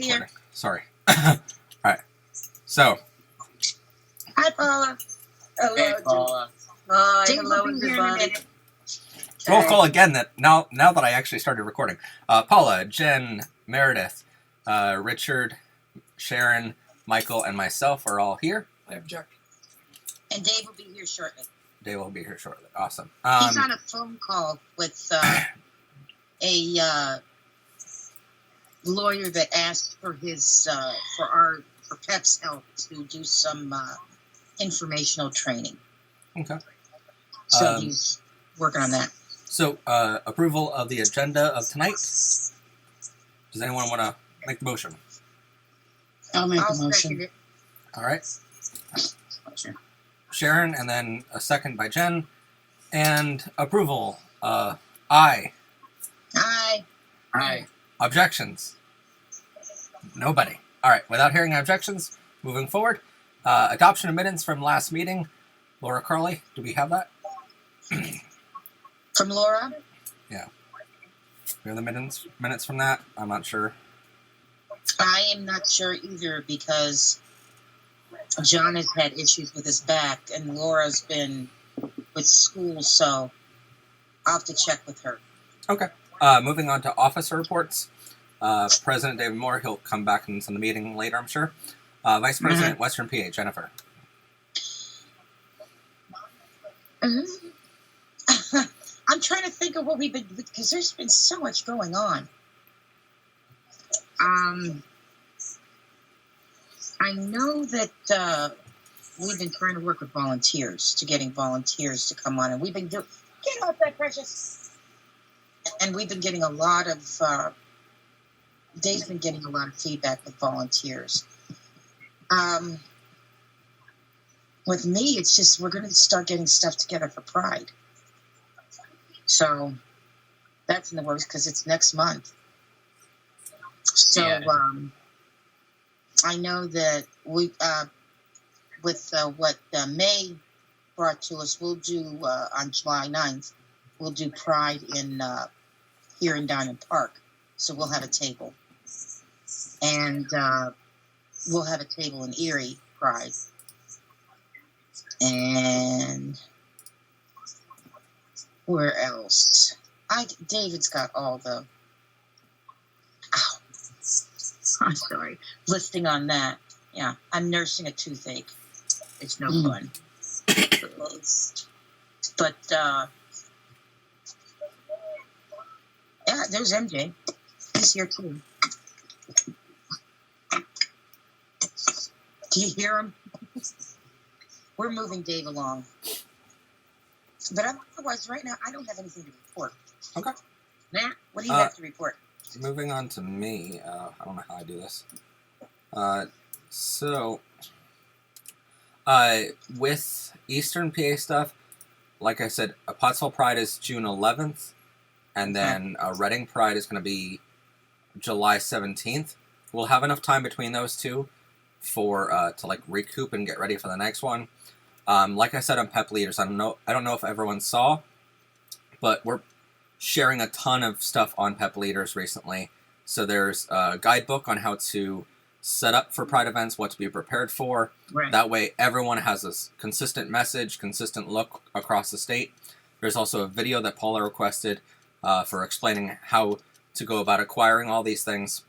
recording. Sorry. All right. So. Hi, Paula. Hello, Hey, Paula. Hi, hello, everybody. Roll call again. That now that I actually started recording. Paula, Jen, Meredith, Richard, Sharon, Michael, and myself are all here. I object. And Dave will be here shortly. Dave will be here shortly. Awesome. He's on a phone call with a lawyer that asked for his for Pep's help to do some informational training. Okay. So he's working on that. So approval of the agenda of tonight. Does anyone want to make the motion? I'll make I'll the motion. second it. All right. Sharon, and then a second by Jen. And approval. Aye. Aye. Aye. Objections? Nobody. All right. Without hearing objections, moving forward. Adoption of minutes from last meeting. Laura Carley, do we have that? From Laura? Yeah. We have the minutes from that? I'm not sure. I am not sure either because John has had issues with his back and Laura's been with school, so I'll have to check with her. Okay. Moving on to officer reports. President David Moore, he'll come back and send the meeting later, I'm sure. Vice President, Western PA, Jennifer. I'm trying to think of what we've been, because there's been so much going on. I know that we've been trying to work with volunteers, getting volunteers to come on, and we've been doing, get off that, Precious. And we've been getting a lot of, Dave's been getting a lot of feedback with volunteers. With me, it's just, we're going to start getting stuff together for Pride. So that's in the works because it's next month. So Yeah. I know that we, with what May brought to us, we'll do on July 9th, we'll do Pride in here in Diamond Park. So we'll have a table. And we'll have a table in Erie Pride. And where else? David's got all the I'm sorry. Listing on that. Yeah. I'm nursing a toothache. It's no fun. But yeah, there's MJ. He's here too. Do you hear him? We're moving Dave along. But otherwise, right now, I don't have anything to report. Okay. Matt, what do you have to report? Moving on to me. I don't know how I do this. With Eastern PA stuff, like I said, Pottsville Pride is June 11th, and then Reading Pride is going to be July 17th. We'll have enough time between those two for to like recoup and get ready for the next one. Like I said on Pep Leaders, I don't know if everyone saw, but we're sharing a ton of stuff on Pep Leaders recently. So there's a guidebook on how to set up for Pride events, what to be prepared for. Right. That way everyone has a consistent message, consistent look across the state. There's also a video that Paula requested for explaining how to go about acquiring all these things.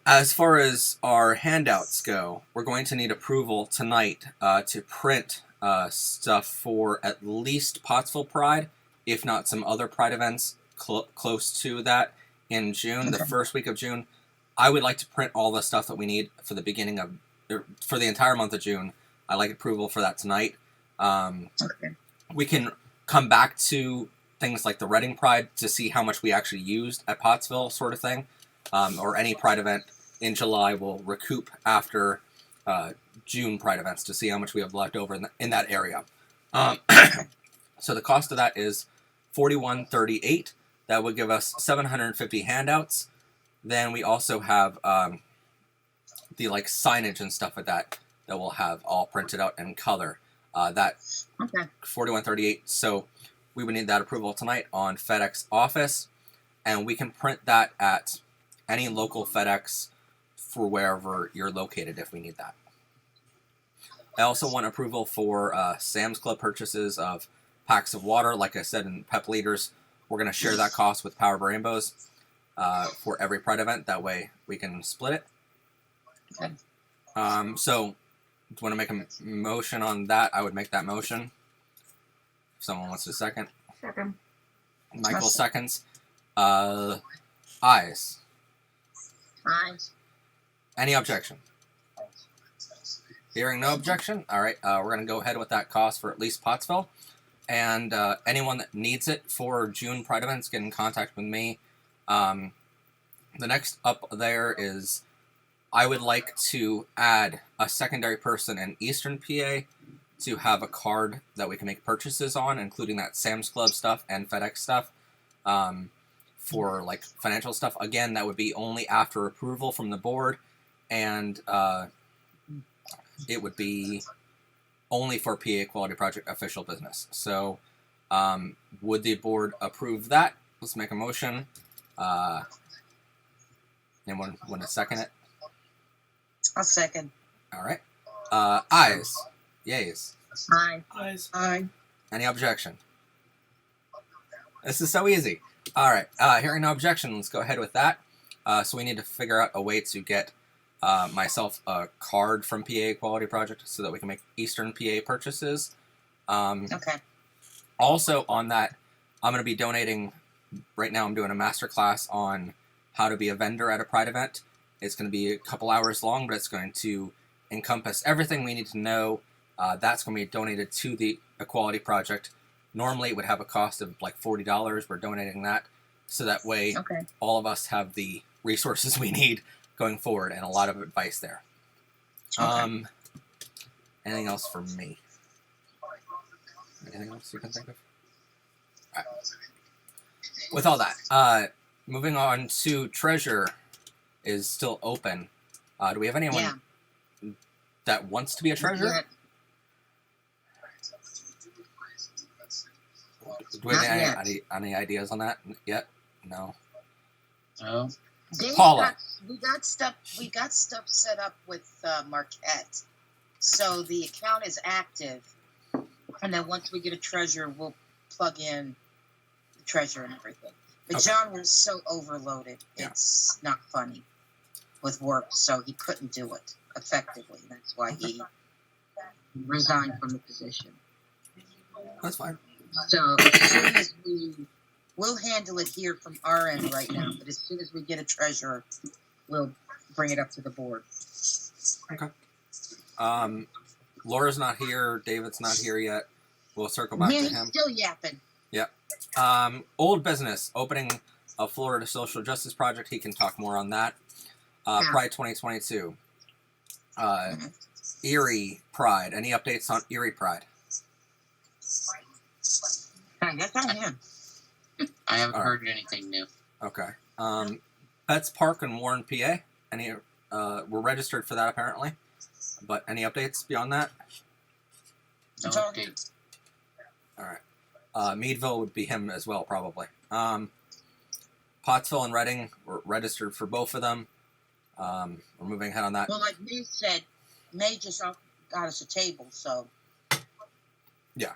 As far as our handouts go, we're going to need approval tonight to print stuff for at least Pottsville Pride, if not some other Pride events close to that in June, the first week of June. I would like to print all the stuff that we need for the beginning of, for the entire month of June. I'd like approval for that tonight. We can come back to things like the Reading Pride to see how much we actually used at Pottsville, sort of thing. Or any Pride event in July will recoup after June Pride events to see how much we have left over in that area. So the cost of that is $41.38. That would give us 750 handouts. Then we also have the like signage and stuff like that we'll have all printed out in color. That $41.38. So we would need that approval tonight on FedEx Office, and we can print that at any local FedEx for wherever you're located if we need that. I also want approval for Sam's Club purchases of packs of water. Like I said in Pep Leaders, we're going to share that cost with Power Rainbows for every Pride event. That way we can split it. Okay. So, do you want to make a motion on that? I would make that motion. If someone wants to second. Second. Michael seconds. Ayes. Aye. Any objection? Hearing no objection, all right, we're going to go ahead with that cost for at least Pottsville. And anyone that needs it for June Pride events, get in contact with me. The next up there is I would like to add a secondary person in Eastern PA to have a card that we can make purchases on, including that Sam's Club stuff and FedEx stuff for like financial stuff. Again, that would be only after approval from the board, and it would be only for PA Quality Project official business. So would the board approve that? Let's make a motion. Anyone want to second it? I'll second. All right. Ayes. Yays. Aye. Ayes. Aye. Any objection? This is so easy. All right. Hearing no objection, let's go ahead with that. So we need to figure out a way to get myself a card from PA Quality Project so that we can make Eastern PA purchases. Okay. Also on that, I'm going to be donating, right now I'm doing a masterclass on how to be a vendor at a Pride event. It's going to be a couple hours long, but it's going to encompass everything we need to know. That's going to be donated to the Equality Project. Normally it would have a cost of like $40. We're donating that so that way all of us have the resources we need going forward, and a lot of advice there. Okay. Anything else for me? Anything else you can think of? All right. With all that, moving on to Treasure is still open. Do we have anyone that wants to be a treasurer? Do we have any ideas on that yet? No. No. Paula. We got stuff set up with Marquette, so the account is active. And then once we get a treasurer, we'll plug in the treasurer and everything. But John was so overloaded; it's not funny with work, so he couldn't do it effectively. That's why he resigned from the position. That's fine. So as soon as we'll handle it here from our end right now, but as soon as we get a treasurer, we'll bring it up to the board. Okay. Laura's not here. David's not here yet. We'll circle back to him. He's still yapping. Yep. Old business, opening a Florida Social Justice Project. He can talk more on that. Pride 2022. Erie Pride. Any updates on Erie Pride? That's on him. I haven't heard anything new. Okay. Betts Park in Warren, PA. We're registered for that apparently. But any updates beyond that? No updates. All right. Meadville would be him as well, probably. Pottsville and Reading, we're registered for both of them. We're moving ahead on that. Well, like May said, May just got us a table, so. Yeah.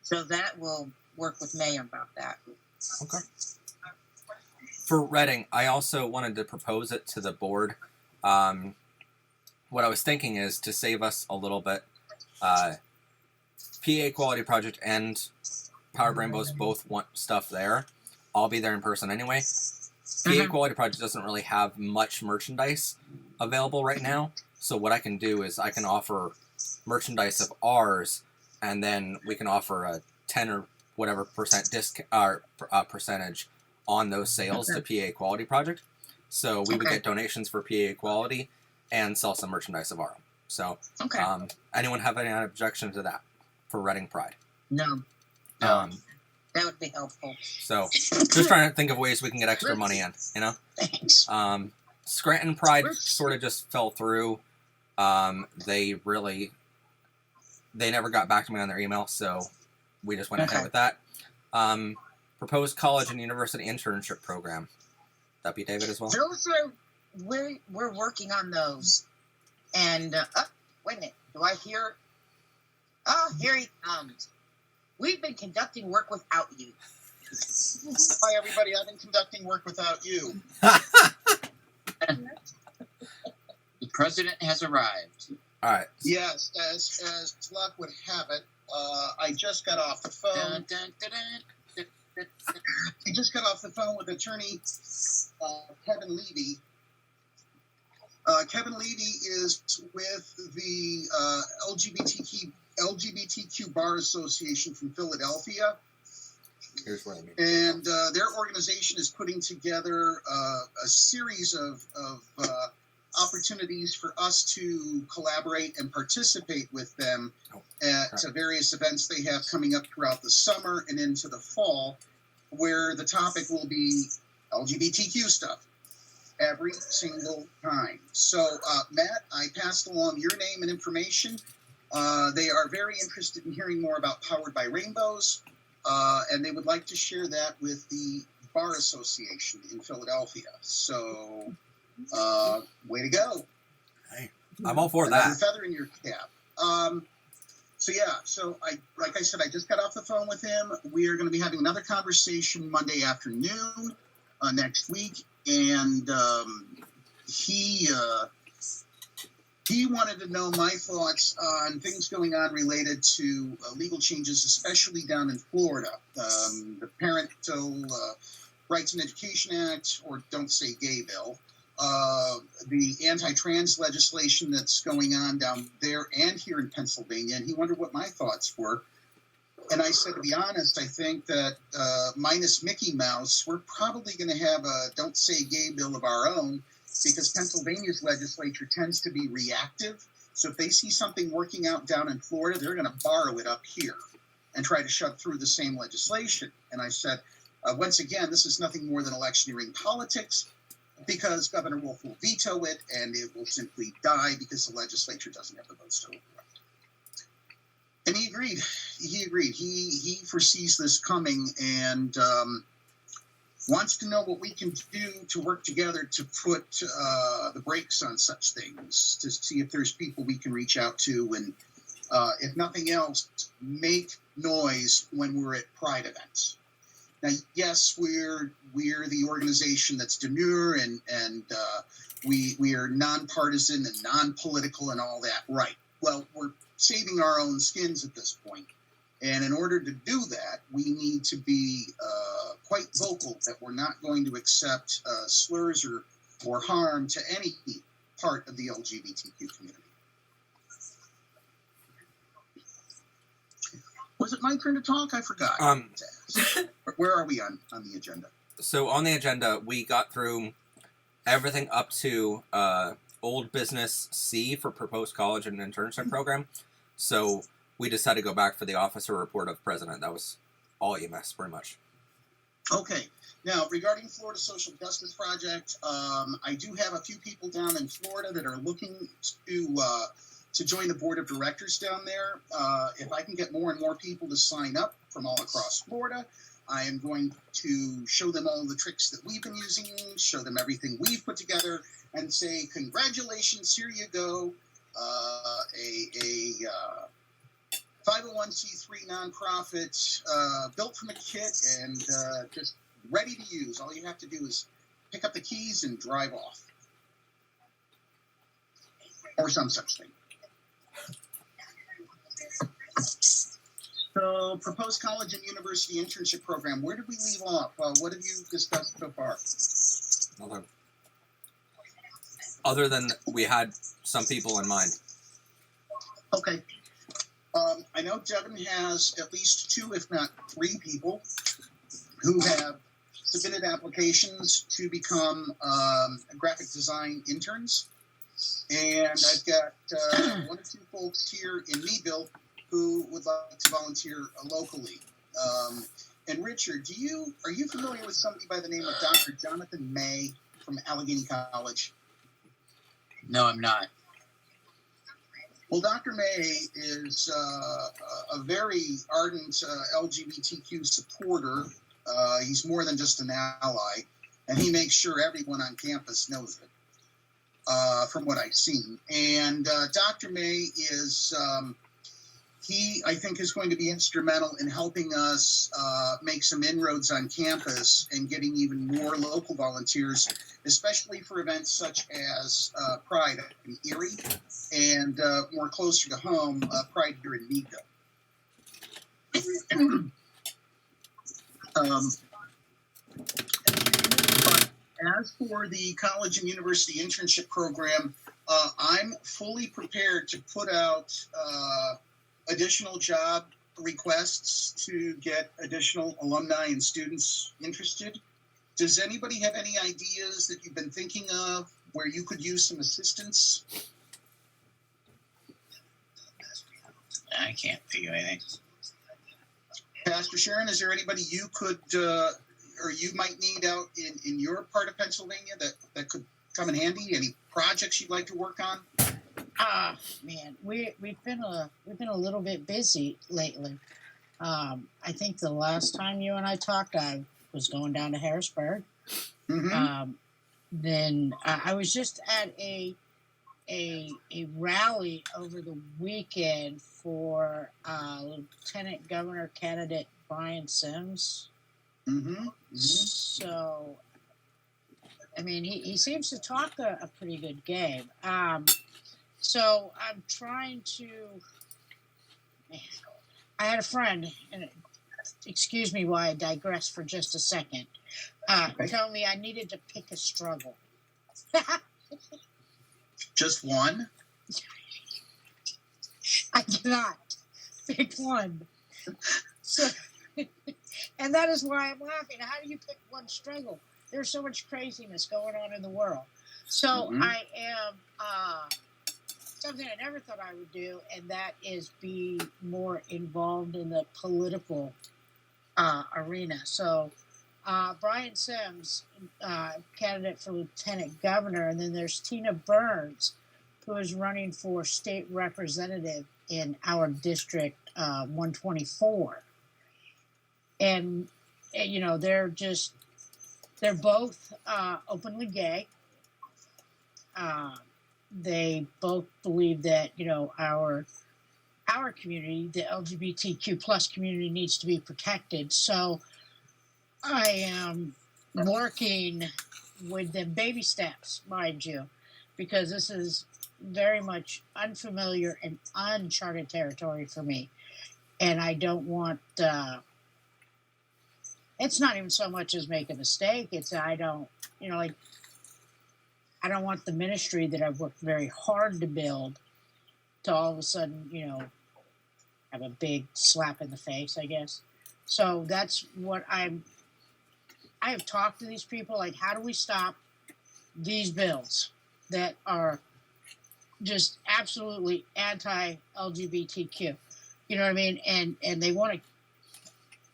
So that will work with May about that. Okay. For Reading, I also wanted to propose it to the board. What I was thinking is to save us a little bit. PA Quality Project and Power Rainbows both want stuff there. I'll be there in person anyway. PA Quality Project doesn't really have much merchandise available right now. So what I can do is I can offer merchandise of ours, and then we can offer a 10 or whatever percent percentage on those sales to PA Quality Project. So we would get donations for PA Quality and sell some merchandise of our own. So anyone have any objection to that for Reading Pride? No. That would be helpful. So just trying to think of ways we can get extra money in, you know? Thanks. Scranton Pride sort of just fell through. They never got back to me on their email, so we just went ahead with that. Proposed college and university internship program. That be David as well? Those are we're working on those. And wait a minute, do I hear? Oh, here he comes. We've been conducting work without you. Hi, everybody. I've been conducting work without you. The president has arrived. All right. Yes, as luck would have it, I just got off the phone. Dun, dun, dun, dun, dun, dun. I just got off the phone with attorney Kevin Levy. Kevin Levy is with the LGBTQ Bar Association from Philadelphia. Here's what I mean. And their organization is putting together a series of opportunities for us to collaborate and participate with them at various events they have coming up throughout the summer and into the fall, where the topic will be LGBTQ stuff every single time. So, Matt, I passed along your name and information. They are very interested in hearing more about Powered by Rainbows. And they would like to share that with the Bar Association in Philadelphia. So, way to go. Hey, I'm all for Another that. feather in your cap. So like I said, I just got off the phone with him. We are going to be having another conversation Monday afternoon next week. And he wanted to know my thoughts on things going on related to legal changes, especially down in Florida. The Parental Rights and Education Act, or Don't Say Gay bill, the anti-trans legislation that's going on down there and here in Pennsylvania. And he wondered what my thoughts were. And I said, to be honest, I think that minus Mickey Mouse, we're probably going to have a Don't Say Gay bill of our own, because Pennsylvania's legislature tends to be reactive. So if they see something working out down in Florida, they're going to borrow it up here and try to shove through the same legislation. And I said, once again, this is nothing more than electioneering politics, because Governor Wolf will veto it and it will simply die because the legislature doesn't have the votes to override. And he agreed. He foresees this coming and wants to know what we can do to work together to put the brakes on such things, to see if there's people we can reach out to and, if nothing else, make noise when we're at Pride events. Now, yes, we're the organization that's demure and we are nonpartisan and non-political and all that, right? Well, we're saving our own skins at this point. And in order to do that, we need to be quite vocal that we're not going to accept slurs or harm to any part of the LGBTQ community. Was it my turn to talk? I forgot to ask. Where are we on the agenda? So on the agenda, we got through everything up to old business C for proposed college and internship program. So we decided to go back for the officer report of president. That was all EMS, pretty much. Okay. Now, regarding Florida Social Justice Project, I do have a few people down in Florida that are looking to join the board of directors down there. If I can get more and more people to sign up from all across Florida, I am going to show them all the tricks that we've been using, show them everything we've put together, and say, congratulations, here you go. A 501c3 nonprofit built from a kit and just ready to use. All you have to do is pick up the keys and drive off. Or some such thing. So, proposed college and university internship program. Where did we leave off? What have you discussed so far? Nothing. Other than we had some people in mind. Okay. I know Devin has at least 2, if not 3 people who have submitted applications to become graphic design interns. And I've got 1 or 2 folks here in Meadville who would like to volunteer locally. And Richard, are you familiar with somebody by the name of Dr. Jonathan May from Allegheny College? No, I'm not. Well, Dr. May is a very ardent LGBTQ supporter. He's more than just an ally. and he makes sure everyone on campus knows it. From what I've seen, and Dr. May is he, I think, is going to be instrumental in helping us make some inroads on campus and getting even more local volunteers, especially for events such as Pride in Erie and more closer to home, Pride here in Meadville. But as for the college and university internship program, I'm fully prepared to put out additional job requests to get additional alumni and students interested. Does anybody have any ideas that you've been thinking of where you could use some assistance? I can't think of anything. Pastor Sharon, is there anybody you could or you might need out in your part of Pennsylvania that could come in handy? Any projects you'd like to work on? Man, we've been a little bit busy lately. I think the last time you and I talked, I was going down to Harrisburg. Mm-hmm. Then I was just at a rally over the weekend for Lieutenant Governor candidate Brian Sims. Mm-hmm. Mm-hmm. So, I mean, he seems to talk a pretty good game. So I'm trying to. I had a friend, and excuse me while I digress for just a second, tell me I needed to pick a struggle. Just one? I cannot pick one. So, and that is why I'm laughing. How do you pick one struggle? There's so much craziness going on in the world. So I am something I never thought I would do, and that is be more involved in the political arena. So Brian Sims, candidate for lieutenant governor, and then there's Tina Burns, who is running for state representative in our district 124. And you know, they're both openly gay. They both believe that, you know, our community, the LGBTQ plus community, needs to be protected. So I am working with them, baby steps, mind you, because this is very much unfamiliar and uncharted territory for me. And I don't want, it's not even so much as make a mistake. It's, I don't want the ministry that I've worked very hard to build to all of a sudden, you know, have a big slap in the face, I guess. So that's what I have talked to these people, like, how do we stop these bills that are just absolutely anti-LGBTQ? You know what I mean? And they want to,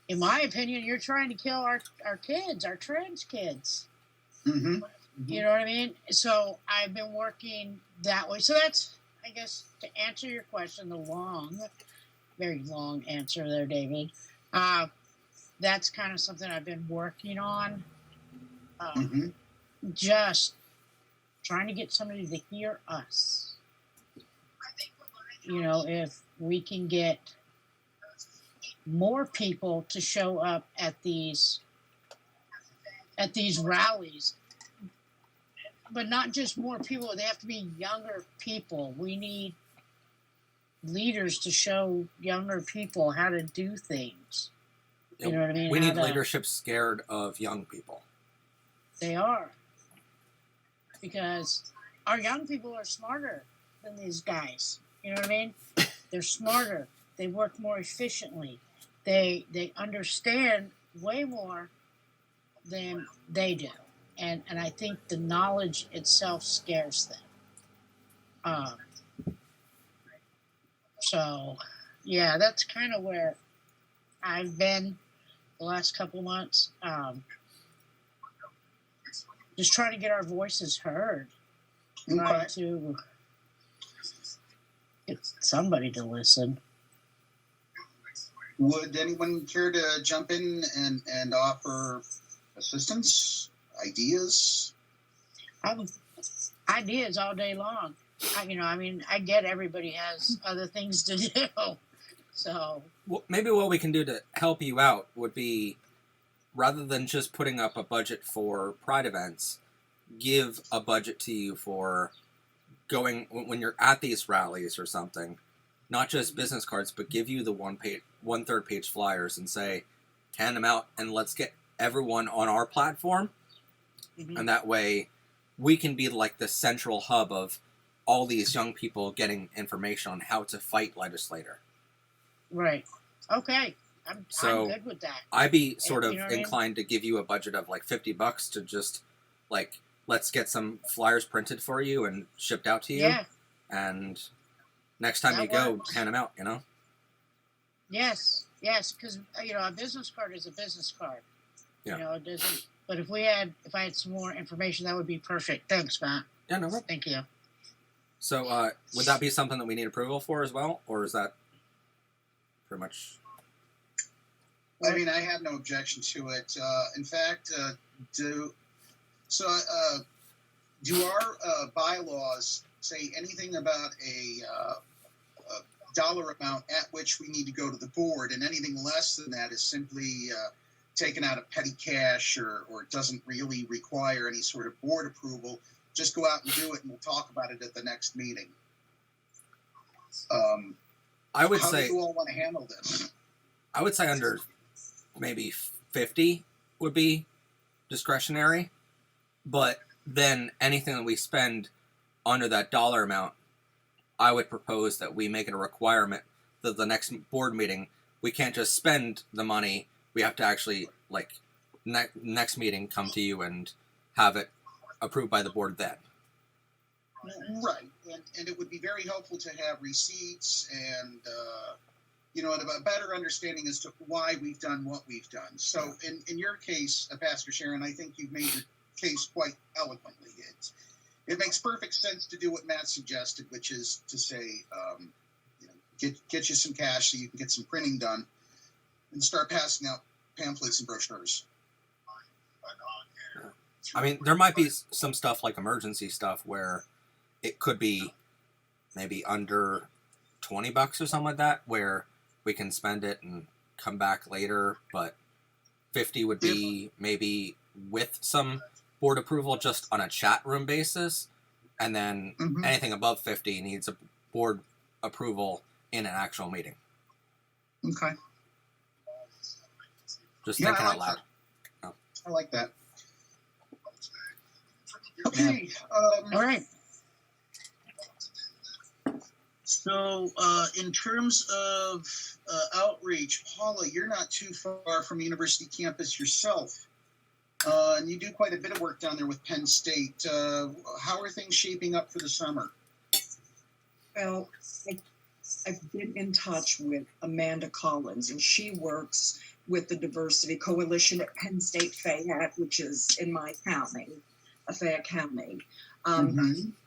in my opinion, you're trying to kill our kids, our trans kids. Mm-hmm. You know what I mean? So I've been working that way. So that's, I guess, to answer your question, the very long answer there, David. That's kind of something I've been working on. Just trying to get somebody to hear us. You know, if we can get more people to show up at these rallies, but not just more people, they have to be younger people. We need leaders to show younger people how to do things. You know what I mean? We need leadership scared of young people. They are. Because our young people are smarter than these guys. You know what I mean? They're smarter. They work more efficiently. They understand way more than they do. And I think the knowledge itself scares them. So, yeah, that's kind of where I've been the last couple months. Just trying to get our voices heard. Trying to get somebody to listen. Would anyone care to jump in and offer assistance? ideas? Ideas all day long. I get everybody has other things to do. So Well, maybe what we can do to help you out would be, rather than just putting up a budget for Pride events, give a budget to you for going when you're at these rallies or something, not just business cards, but give you the 1/3 page flyers and say, hand them out and let's get everyone on our platform. And that way we can be like the central hub of all these young people getting information on how to fight legislator. right. Okay. I'm good with that. I'd be sort of You know what I mean? inclined to give you a budget of like $50 to just like, let's get some flyers printed for you and shipped out to you. Yeah. And next time That you go, works. hand them out, you know? Yes. Yes. Because a business card is a business card. Yeah. It doesn't. But if I had some more information, that would be perfect. Thanks, Matt. Yeah, no problem. Thank you. So, would that be something that we need approval for as well? Or is that pretty much... I mean, I have no objection to it. In fact, do our bylaws say anything about a dollar amount at which we need to go to the board, and anything less than that is simply taken out of petty cash or doesn't really require any sort of board approval? Just go out and do it, and we'll talk about it at the next meeting. I would how say... do you all want to handle this? I would say under maybe 50 would be discretionary, but then anything that we spend under that dollar amount, I would propose that we make it a requirement that the next board meeting, we can't just spend the money, we have to actually, like, next meeting come to you and have it approved by the board then. Right, and it would be very helpful to have receipts and a better understanding as to why we've done what we've done. So in your case, Pastor Sharon, I think you've made your case quite eloquently. It makes perfect sense to do what Matt suggested, which is to say, get you some cash so you can get some printing done and start passing out pamphlets and brochures. I mean, there might be some stuff like emergency stuff where it could be maybe under $20 or something like that, where we can spend it and come back later, but 50 would be maybe with some board approval just on a chat room basis, and then anything above 50 needs a board approval in an actual meeting. Okay. Just thinking out loud. Oh. I like that. Okay. All right. So, in terms of outreach, Paula, you're not too far from University campus yourself, and you do quite a bit of work down there with Penn State. How are things shaping up for the summer? Well, I've been in touch with Amanda Collins, and she works with the Diversity Coalition at Penn State Fayette, which is in my county, Fayette County.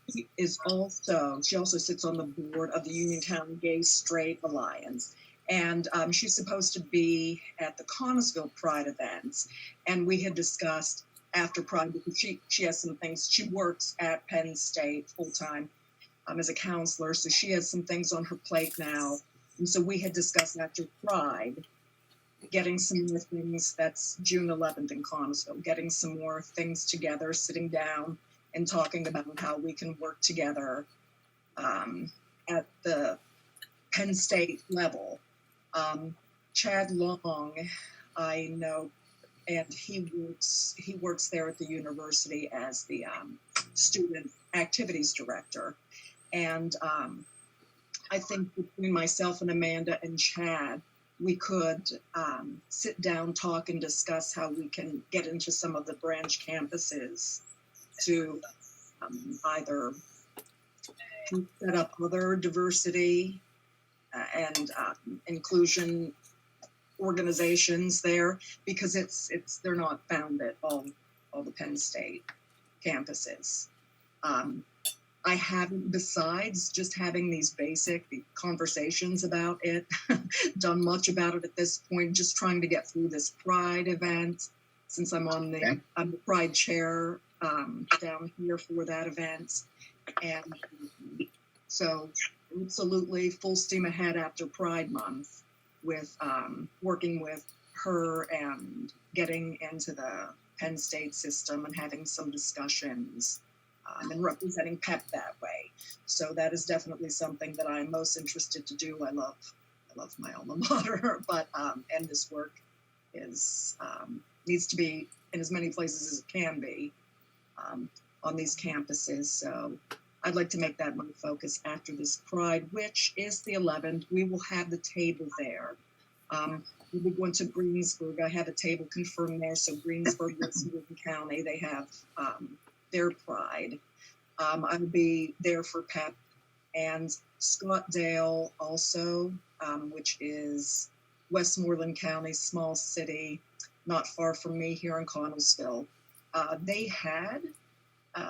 She also sits on the board of the Uniontown Gay Straight Alliance. And she's supposed to be at the Connellsville Pride events. And we had discussed after Pride, because she has some things, she works at Penn State full-time as a counselor. So she has some things on her plate now. And so we had discussed after Pride, getting some more things, that's June 11th in Connellsville, getting some more things together, sitting down and talking about how we can work together at the Penn State level. Chad Long, I know, and he works there at the university as the student activities director. And I think between myself and Amanda and Chad, we could sit down, talk, and discuss how we can get into some of the branch campuses to either set up other diversity and inclusion organizations there, because they're not found at all the Penn State campuses. I haven't, besides just having these basic conversations about it, done much about it at this point, just trying to get through this Pride event, since I'm Okay. I'm the Pride chair down here for that event. And so absolutely full steam ahead after Pride Month with working with her and getting into the Penn State system and having some discussions and representing PEP that way. So that is definitely something that I'm most interested to do. I love my alma mater, but and this work is needs to be in as many places as it can be on these campuses. So I'd like to make that my focus after this Pride, which is the 11th. We will have the table there. We'll be going to Greensburg. I have a table confirmed there. So Greensburg, Westmoreland County, they have their Pride. I'll be there for PEP, and Scottdale also, which is Westmoreland County, small city, not far from me here in Connellsville. They had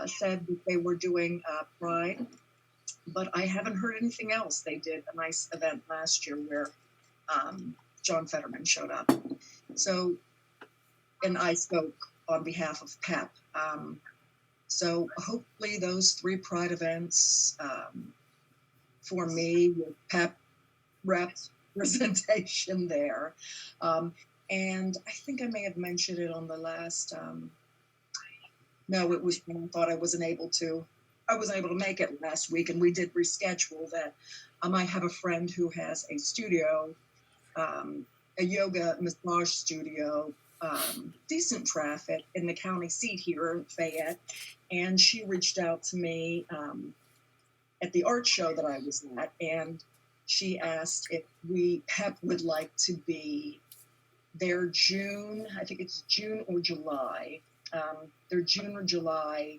said that they were doing Pride, but I haven't heard anything else. They did a nice event last year where John Fetterman showed up. So, and I spoke on behalf of PEP. So hopefully those 3 Pride events for me with PEP representation there. And I think I may have mentioned it on the last, no, it was when I thought I wasn't able to make it last week, and we did reschedule that. I have a friend who has a studio, a yoga massage studio, decent traffic in the county seat here in Fayette, and she reached out to me at the art show that I was at, and she asked if PEP would like to be their June, I think it's June or July, their June or July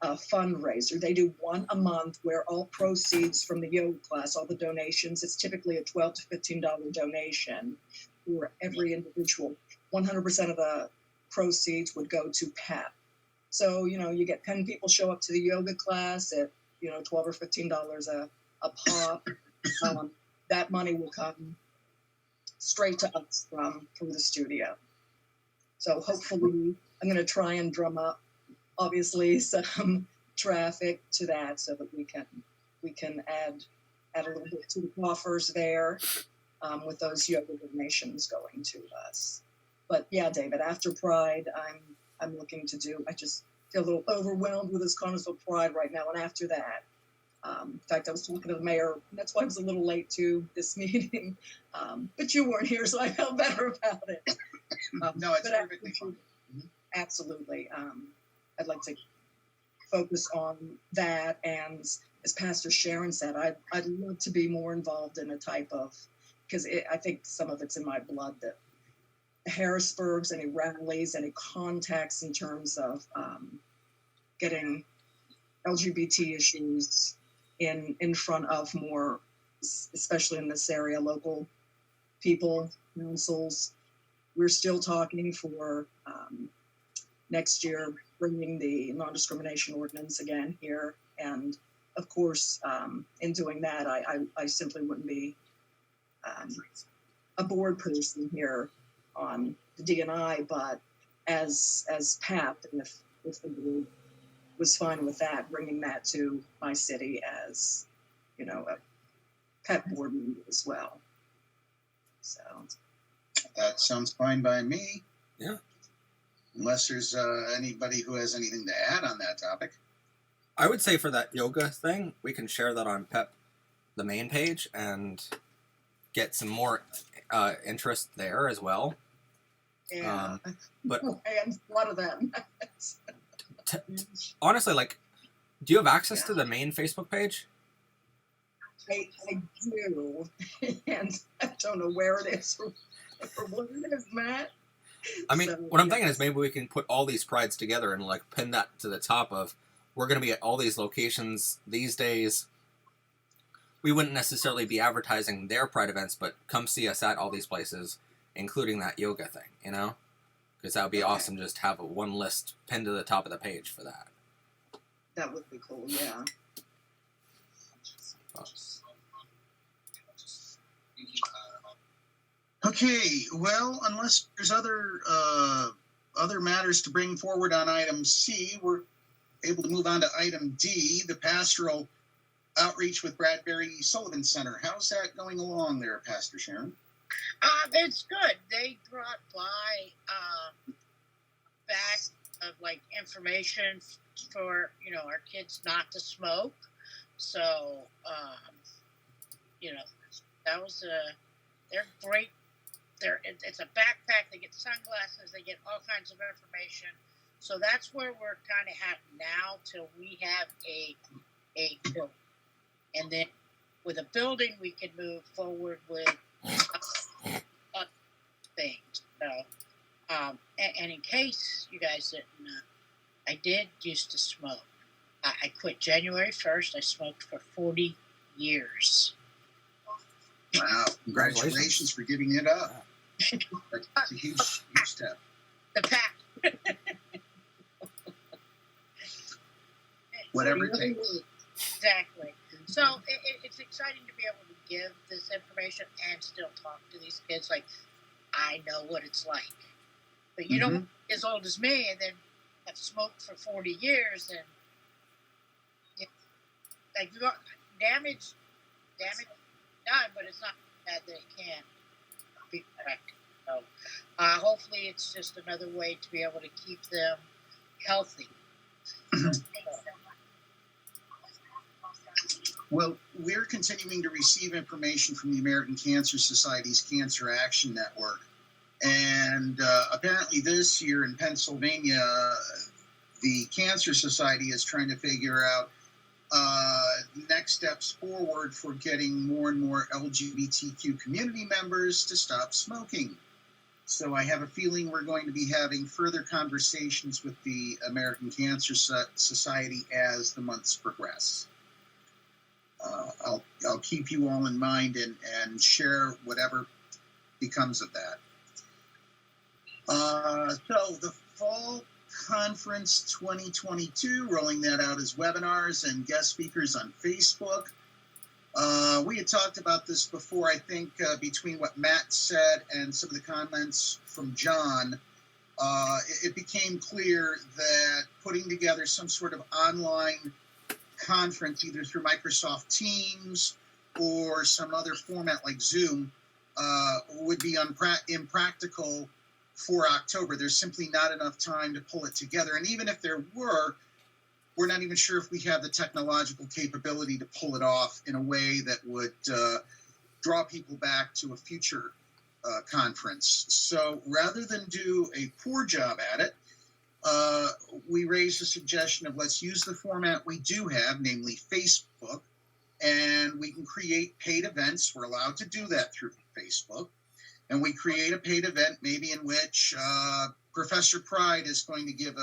fundraiser. They do one a month where all proceeds from the yoga class, all the donations, it's typically a $12 to $15 donation for every individual. 100% of the proceeds would go to PEP. So, you get 10 people show up to the yoga class at, $12 or $15 a pop. That money will come straight to us from the studio. So hopefully I'm going to try and drum up, obviously, some traffic to that so that we can add a little bit to the coffers there with those yoga donations going to us. But yeah, David, after Pride, I'm looking to do. I just feel a little overwhelmed with this Connellsville Pride right now, and after that, in fact, I was talking to the mayor. That's why I was a little late to this meeting, but you weren't here, so I felt better about it. No, it's perfectly fine. Absolutely. I'd like to focus on that, and as Pastor Sharon said, I'd love to be more involved in a type of, because I think some of it's in my blood, that Harrisburg's, any rallies, any contacts in terms of getting LGBT issues in front of more, especially in this area, local people, councils. We're still talking for next year, bringing the non-discrimination ordinance again here. And of course, in doing that, I simply wouldn't be a board person here on the DNI, but as PAP, and if the board was fine with that, bringing that to my city as, a PEP board member as well. So That sounds fine by me. Yeah. Unless there's anybody who has anything to add on that topic. I would say for that yoga thing, we can share that on PEP, the main page, and get some more interest there as well. yeah, but and a lot of them. honestly, do you have access to the main Facebook page? I do, and I don't know where it is or what it is, Matt. I mean, So, what I'm thinking yes. is maybe we can put all these prides together and pin that to the top of, we're going to be at all these locations these days. We wouldn't necessarily be advertising their pride events, but come see us at all these places, including that yoga thing, because that would be awesome. Just have one list pinned to the top of the page for that. That would be cool, yeah. Okay, well, unless there's other other matters to bring forward on item C, we're able to move on to item D, the pastoral outreach with Bradbury Sullivan Center. How's that going along there, Pastor Sharon? It's good. They brought by back of like information for our kids not to smoke. So that was they're great. It's a backpack. They get sunglasses. They get all kinds of information. So that's where we're kind of at now till we have a building. And then with a building, we can move forward with other things. So, and in case you guys didn't know, I did used to smoke. I quit January 1st. I smoked for 40 years. Wow. Congratulations for giving it up. That's a huge step. The pack. Whatever it takes. Exactly. So it's exciting to be able to give this information and still talk to these kids. Like, I know what it's like. But you don't as old as me and then have smoked for 40 years and like you got damage done, but it's not bad that it can be corrected. So hopefully it's just another way to be able to keep them healthy. Well, we're continuing to receive information from the American Cancer Society's Cancer Action Network. And apparently this year in Pennsylvania, the Cancer Society is trying to figure out next steps forward for getting more and more LGBTQ community members to stop smoking. So I have a feeling we're going to be having further conversations with the American Cancer Society as the months progress. I'll keep you all in mind and share whatever becomes of that. So the Fall Conference 2022, rolling that out as webinars and guest speakers on Facebook. We had talked about this before, I think, between what Matt said and some of the comments from John. It became clear that putting together some sort of online conference, either through Microsoft Teams or some other format like Zoom, would be impractical for October. There's simply not enough time to pull it together. And even if there were, we're not even sure if we have the technological capability to pull it off in a way that would draw people back to a future conference. So rather than do a poor job at it, we raised the suggestion of let's use the format we do have, namely Facebook, and we can create paid events. We're allowed to do that through Facebook. And we create a paid event, maybe in which Professor Pride is going to give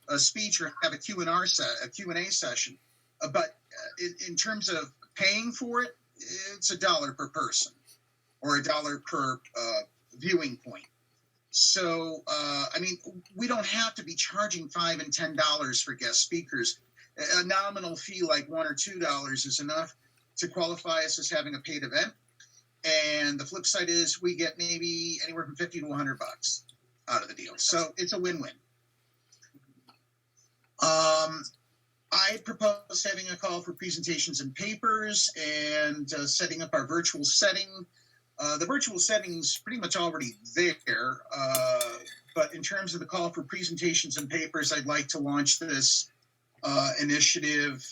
a speech or have a Q&A session. But in terms of paying for it, it's $1 per person or $1 per viewing point. So, I mean, we don't have to be charging $5 and $10 for guest speakers. A nominal fee like $1 or $2 is enough to qualify us as having a paid event. And the flip side is we get maybe anywhere from $50 to $100 out of the deal. So it's a win-win. I propose having a call for presentations and papers and setting up our virtual setting. The virtual setting is pretty much already there. But in terms of the call for presentations and papers, I'd like to launch this initiative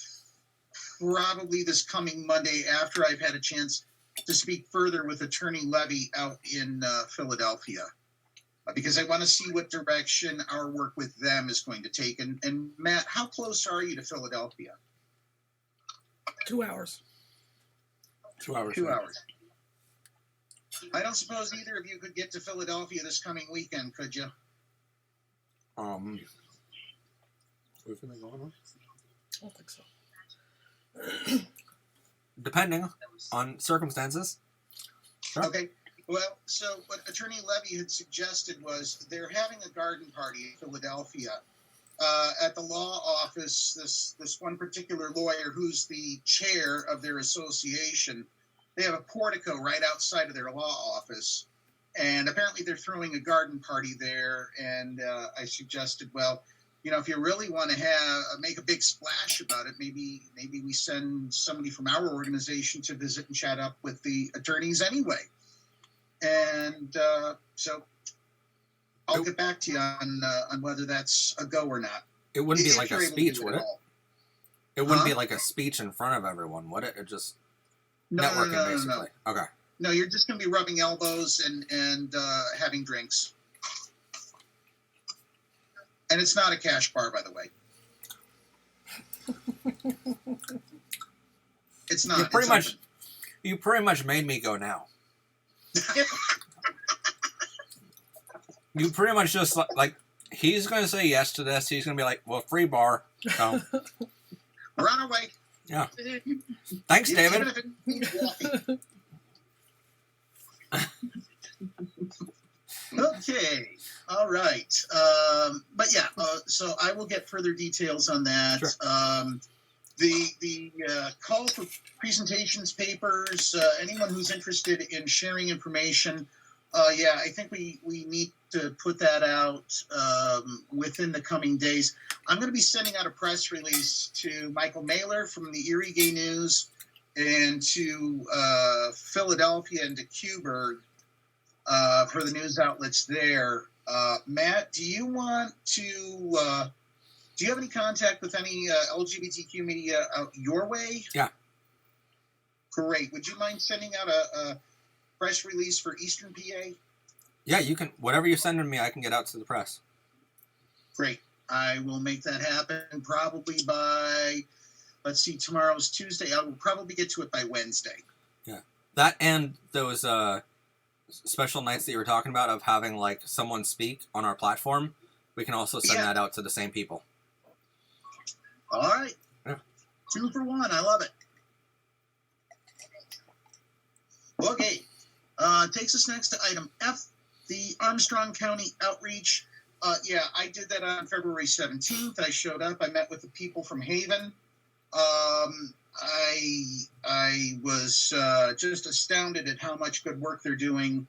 probably this coming Monday after I've had a chance to speak further with Attorney Levy out in Philadelphia, because I want to see what direction our work with them is going to take. And Matt, how close are you to Philadelphia? 2 hours. 2 hours. 2 hours. I don't suppose either of you could get to Philadelphia this coming weekend, could you? What's going on? I don't think so. Depending on circumstances. Sure. Okay. Well, so what Attorney Levy had suggested was they're having a garden party in Philadelphia. At the law office, this one particular lawyer who's the chair of their association, they have a portico right outside of their law office. And apparently they're throwing a garden party there. And I suggested, well, you know, if you really want to make a big splash about it, maybe we send somebody from our organization to visit and chat up with the attorneys anyway. And so I'll get back to you on whether that's a go or not. It wouldn't be If like you're a able to speech, do would at it? all. It wouldn't Huh? be like a speech in front of everyone, would it? It just No, networking, basically. Okay. No, you're just going to be rubbing elbows and having drinks. And it's not a cash bar, by the way. It's not. You pretty much made me go now. You pretty much just like he's going to say yes to this. He's going to be like, "Well, free bar." So We're on our way. yeah. Thanks, Even David. if it means walking. Okay. All right. But yeah, so I will get further details on that. Sure. The call for presentations, papers, anyone who's interested in sharing information, yeah, I think we need to put that out within the coming days. I'm going to be sending out a press release to Michael Mailer from the Erie Gay News and to Philadelphia and to Cuberg for the news outlets there. Matt, do you want to, do you have any contact with any LGBTQ media out your way? Yeah. Great. Would you mind sending out a press release for Eastern PA? Yeah, you can. Whatever you're sending me, I can get out to the press. Great. I will make that happen probably by, let's see, tomorrow's Tuesday. I will probably get to it by Wednesday. Yeah. That and those special nights that you were talking about of having like someone speak on our platform, we can also send that out to the same people. All right. Yeah. 2 for 1. I love it. Okay. Takes us next to item F, the Armstrong County outreach. Yeah, I did that on February 17th. I showed up. I met with the people from Haven. I was just astounded at how much good work they're doing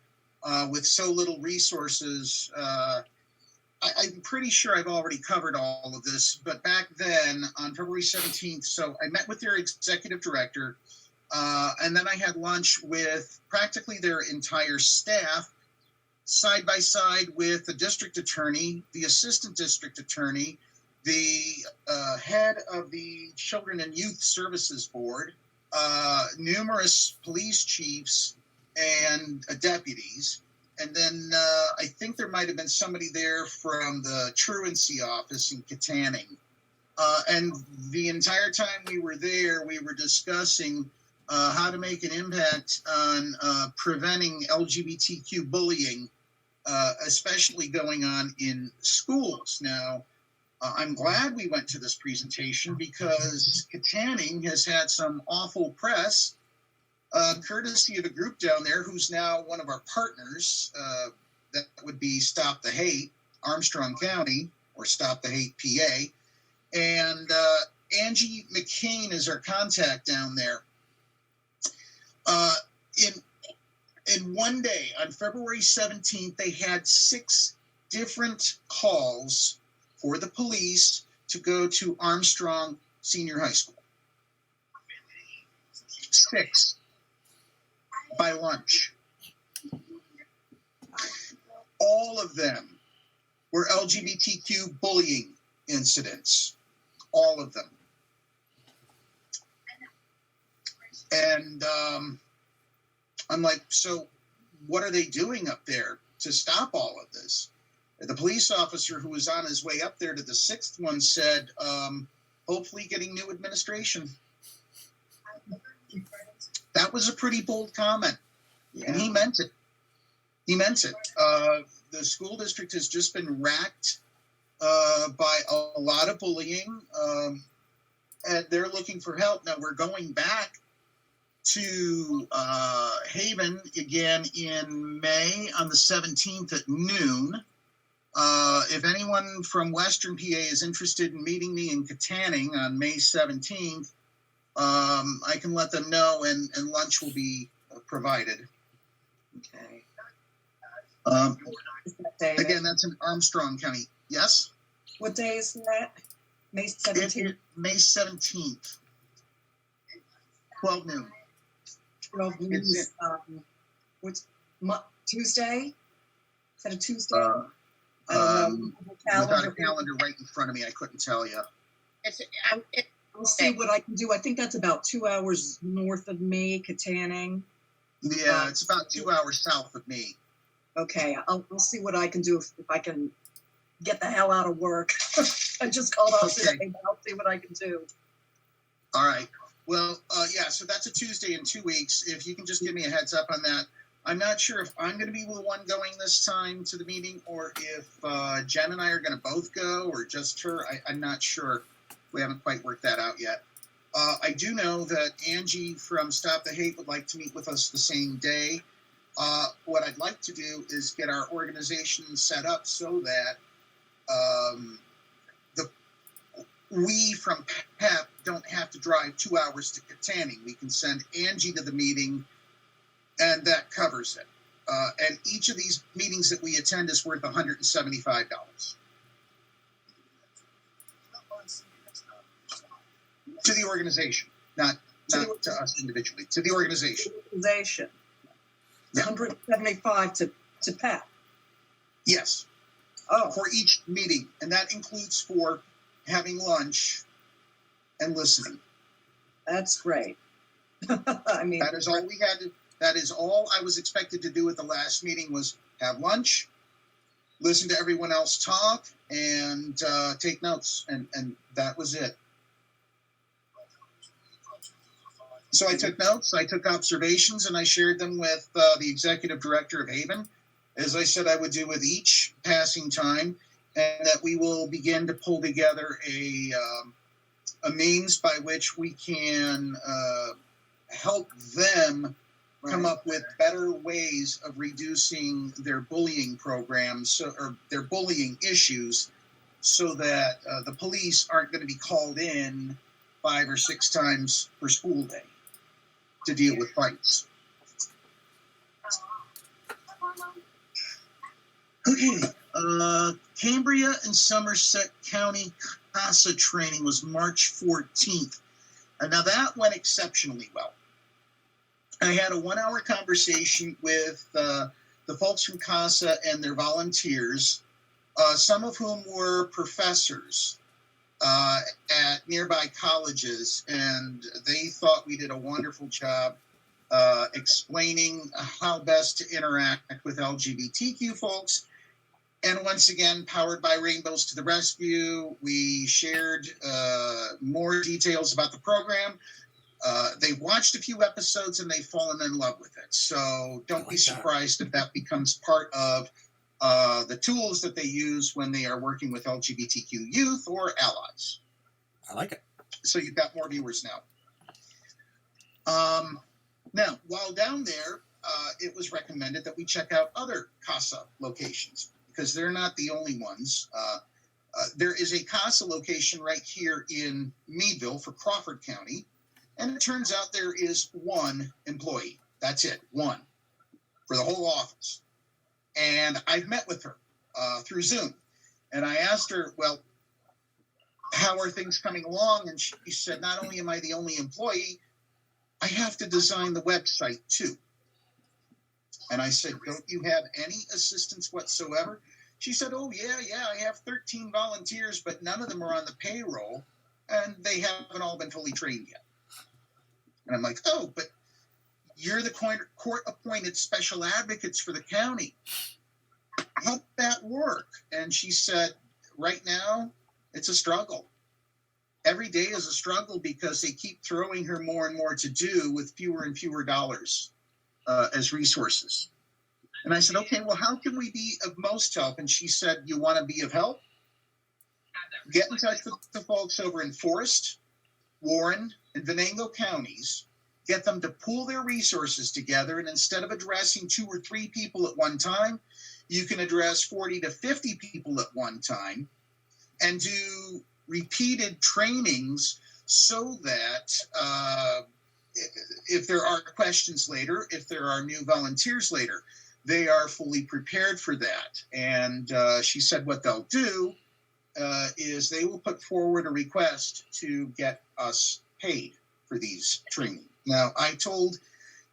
with so little resources. I'm pretty sure I've already covered all of this, but back then on February 17th, so I met with their executive director, and then I had lunch with practically their entire staff, side by side with the district attorney, the assistant district attorney, the head of the Children and Youth Services Board, numerous police chiefs and deputies. And then I think there might have been somebody there from the truancy office in Katanning. And the entire time we were there, we were discussing how to make an impact on preventing LGBTQ bullying, especially going on in schools. Now, I'm glad we went to this presentation because Katanning has had some awful press, courtesy of a group down there who's now one of our partners. That would be Stop the Hate, Armstrong County, or Stop the Hate PA. And Angie McCain is our contact down there. In one day, on February 17th, they had 6 different calls for the police to go to Armstrong Senior High School. 6 by lunch. All of them were LGBTQ bullying incidents. All of them. And I'm like, so what are they doing up there to stop all of this? The police officer who was on his way up there to the 6th one said, hopefully getting new administration. That was a pretty bold comment. Yeah. And he meant it. He meant it. The school district has just been racked by a lot of bullying, and they're looking for help. Now, we're going back to Haven again in May on the 17th at noon. If anyone from Western PA is interested in meeting me in Katanning on May 17th, I can let them know, and lunch will be provided. Okay. Um, Is that day again, that's in Armstrong County. Yes? what day is that? May It 17th, is May 17th, 12 noon. 12 noon. It's What's Tuesday? Is that a Tuesday? Uh, I don't know. without a calendar right in front of me, I couldn't tell you. It's, I'll see what I can do. I think that's about 2 hours north of me, Katanning. Yeah, it's about 2 hours south of me. Okay, I'll see what I can do if I can get the hell out of work. I just called out Okay. today, but I'll see what I can do. All right. Well, yeah, so that's a Tuesday in 2 weeks. If you can just give me a heads up on that. I'm not sure if I'm going to be the one going this time to the meeting or if Jen and I are going to both go or just her. I'm not sure. We haven't quite worked that out yet. I do know that Angie from Stop the Hate would like to meet with us the same day. What I'd like to do is get our organization set up so that we from PEP don't have to drive 2 hours to Katanning. We can send Angie to the meeting, and that covers it. And each of these meetings that we attend is worth $175 to the organization, not to us individually, to the organization. Organization. Yeah. 175 to PEP. Yes, Oh, for each meeting, and that includes for having lunch and listening. that's great. I mean, That is all we had to. That is all I was expected to do at the last meeting was have lunch, listen to everyone else talk, and take notes, and that was it. So I took notes, I took observations, and I shared them with the executive director of Haven, as I said I would do with each passing time, and that we will begin to pull together a means by which we can help them come up with better ways of reducing their bullying programs or their bullying issues so that the police aren't going to be called in 5 or 6 times per school day to deal with fights. Okay, Cambria and Somerset County CASA training was March 14th. And now that went exceptionally well. I had a 1-hour conversation with the folks from CASA and their volunteers, some of whom were professors at nearby colleges, and they thought we did a wonderful job explaining how best to interact with LGBTQ folks. And once again, powered by Rainbows to the Rescue, we shared more details about the program. They've watched a few episodes and they've fallen in love with it. So don't be surprised if that becomes part of the tools that they use when they are working with LGBTQ youth or allies. I like it. So you've got more viewers now. Now, while down there, it was recommended that we check out other CASA locations because they're not the only ones. There is a CASA location right here in Meadville for Crawford County. And it turns out there is one employee. That's it, one, for the whole office. And I've met with her through Zoom. And I asked her, well, how are things coming along? And she said, not only am I the only employee, I have to design the website too. And I said, don't you have any assistance whatsoever? She said, oh, yeah, I have 13 volunteers, but none of them are on the payroll. And they haven't all been fully trained yet. And I'm like, oh, but you're the court-appointed special advocates for the county. How'd that work? And she said, right now, it's a struggle. Every day is a struggle because they keep throwing her more and more to do with fewer and fewer dollars as resources. And I said, okay, well, how can we be of most help? And she said, you want to be of help? Get in touch with the folks over in Forest, Warren, and Venango counties, get them to pool their resources together, and instead of addressing 2 or 3 people at one time, you can address 40 to 50 people at one time and do repeated trainings so that if there are questions later, if there are new volunteers later, they are fully prepared for that. And she said what they'll do is they will put forward a request to get us paid for these training. Now, I told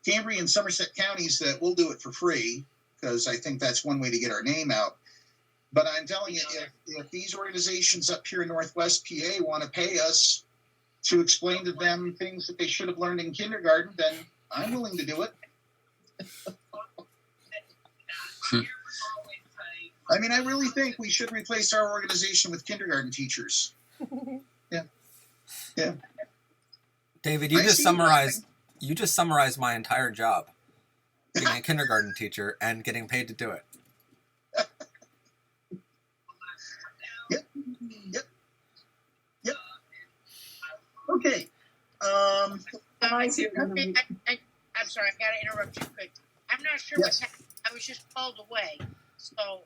Cambria and Somerset counties that we'll do it for free because I think that's one way to get our name out. But I'm telling you, if these organizations up here in Northwest PA want to pay us to explain to them things that they should have learned in kindergarten, then I'm willing to do it. I mean, I really think we should replace our organization with kindergarten teachers. Yeah. Yeah. David, I see you just summarized my entire job. Being a kindergarten teacher and getting paid to do it. Yep. Okay. Guys, here. I'm sorry, I gotta interrupt you quick. I'm not sure Yes. what's happening. I was just called away. So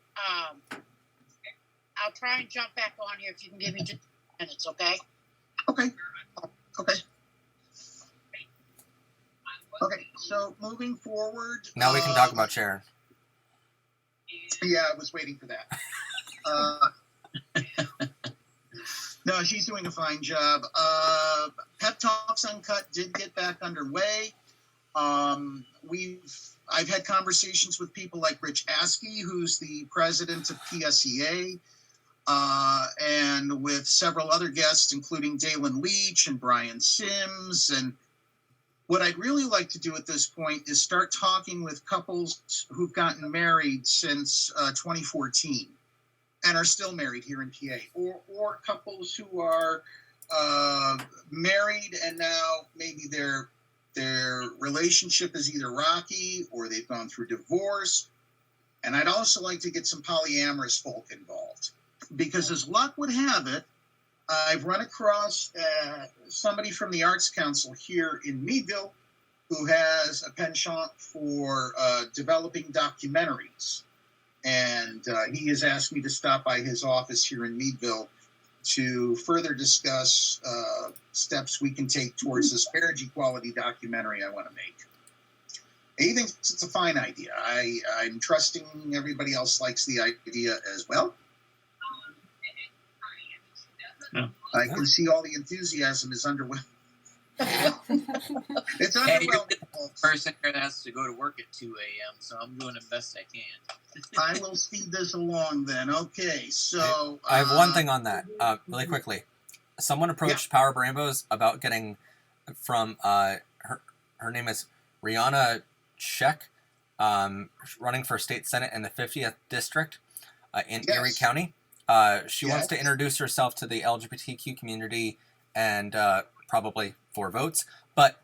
I'll try and jump back on here if you can give me just minutes, okay? Okay. Okay, so moving forward. Now we can talk about Sharon. Yeah, I was waiting for that. No, she's doing a fine job. Pep Talks Uncut did get back underway. I've had conversations with people like Rich Askey, who's the president of PSEA, and with several other guests, including Dalen Leach and Brian Sims. And what I'd really like to do at this point is start talking with couples who've gotten married since 2014 and are still married here in PA, or couples who are married and now maybe their relationship is either rocky or they've gone through divorce. And I'd also like to get some polyamorous folk involved because, as luck would have it, I've run across somebody from the Arts Council here in Meadville who has a penchant for developing documentaries. And he has asked me to stop by his office here in Meadville to further discuss steps we can take towards this marriage equality documentary I want to make. He thinks it's a fine idea. I'm trusting everybody else likes the idea as well. Yeah. I can see all the enthusiasm is underwhelming. It's Hey, you're underwhelming, the folks. person here that has to go to work at 2 a.m., so I'm doing the best I can. I will speed this along then. Okay, so I have one thing on that, really quickly. Someone approached Power Brambos about getting from her name is Rihanna Sheck, running for state senate in the 50th district in Yes. Erie County. She wants to introduce herself to the LGBTQ community and probably 4 votes. But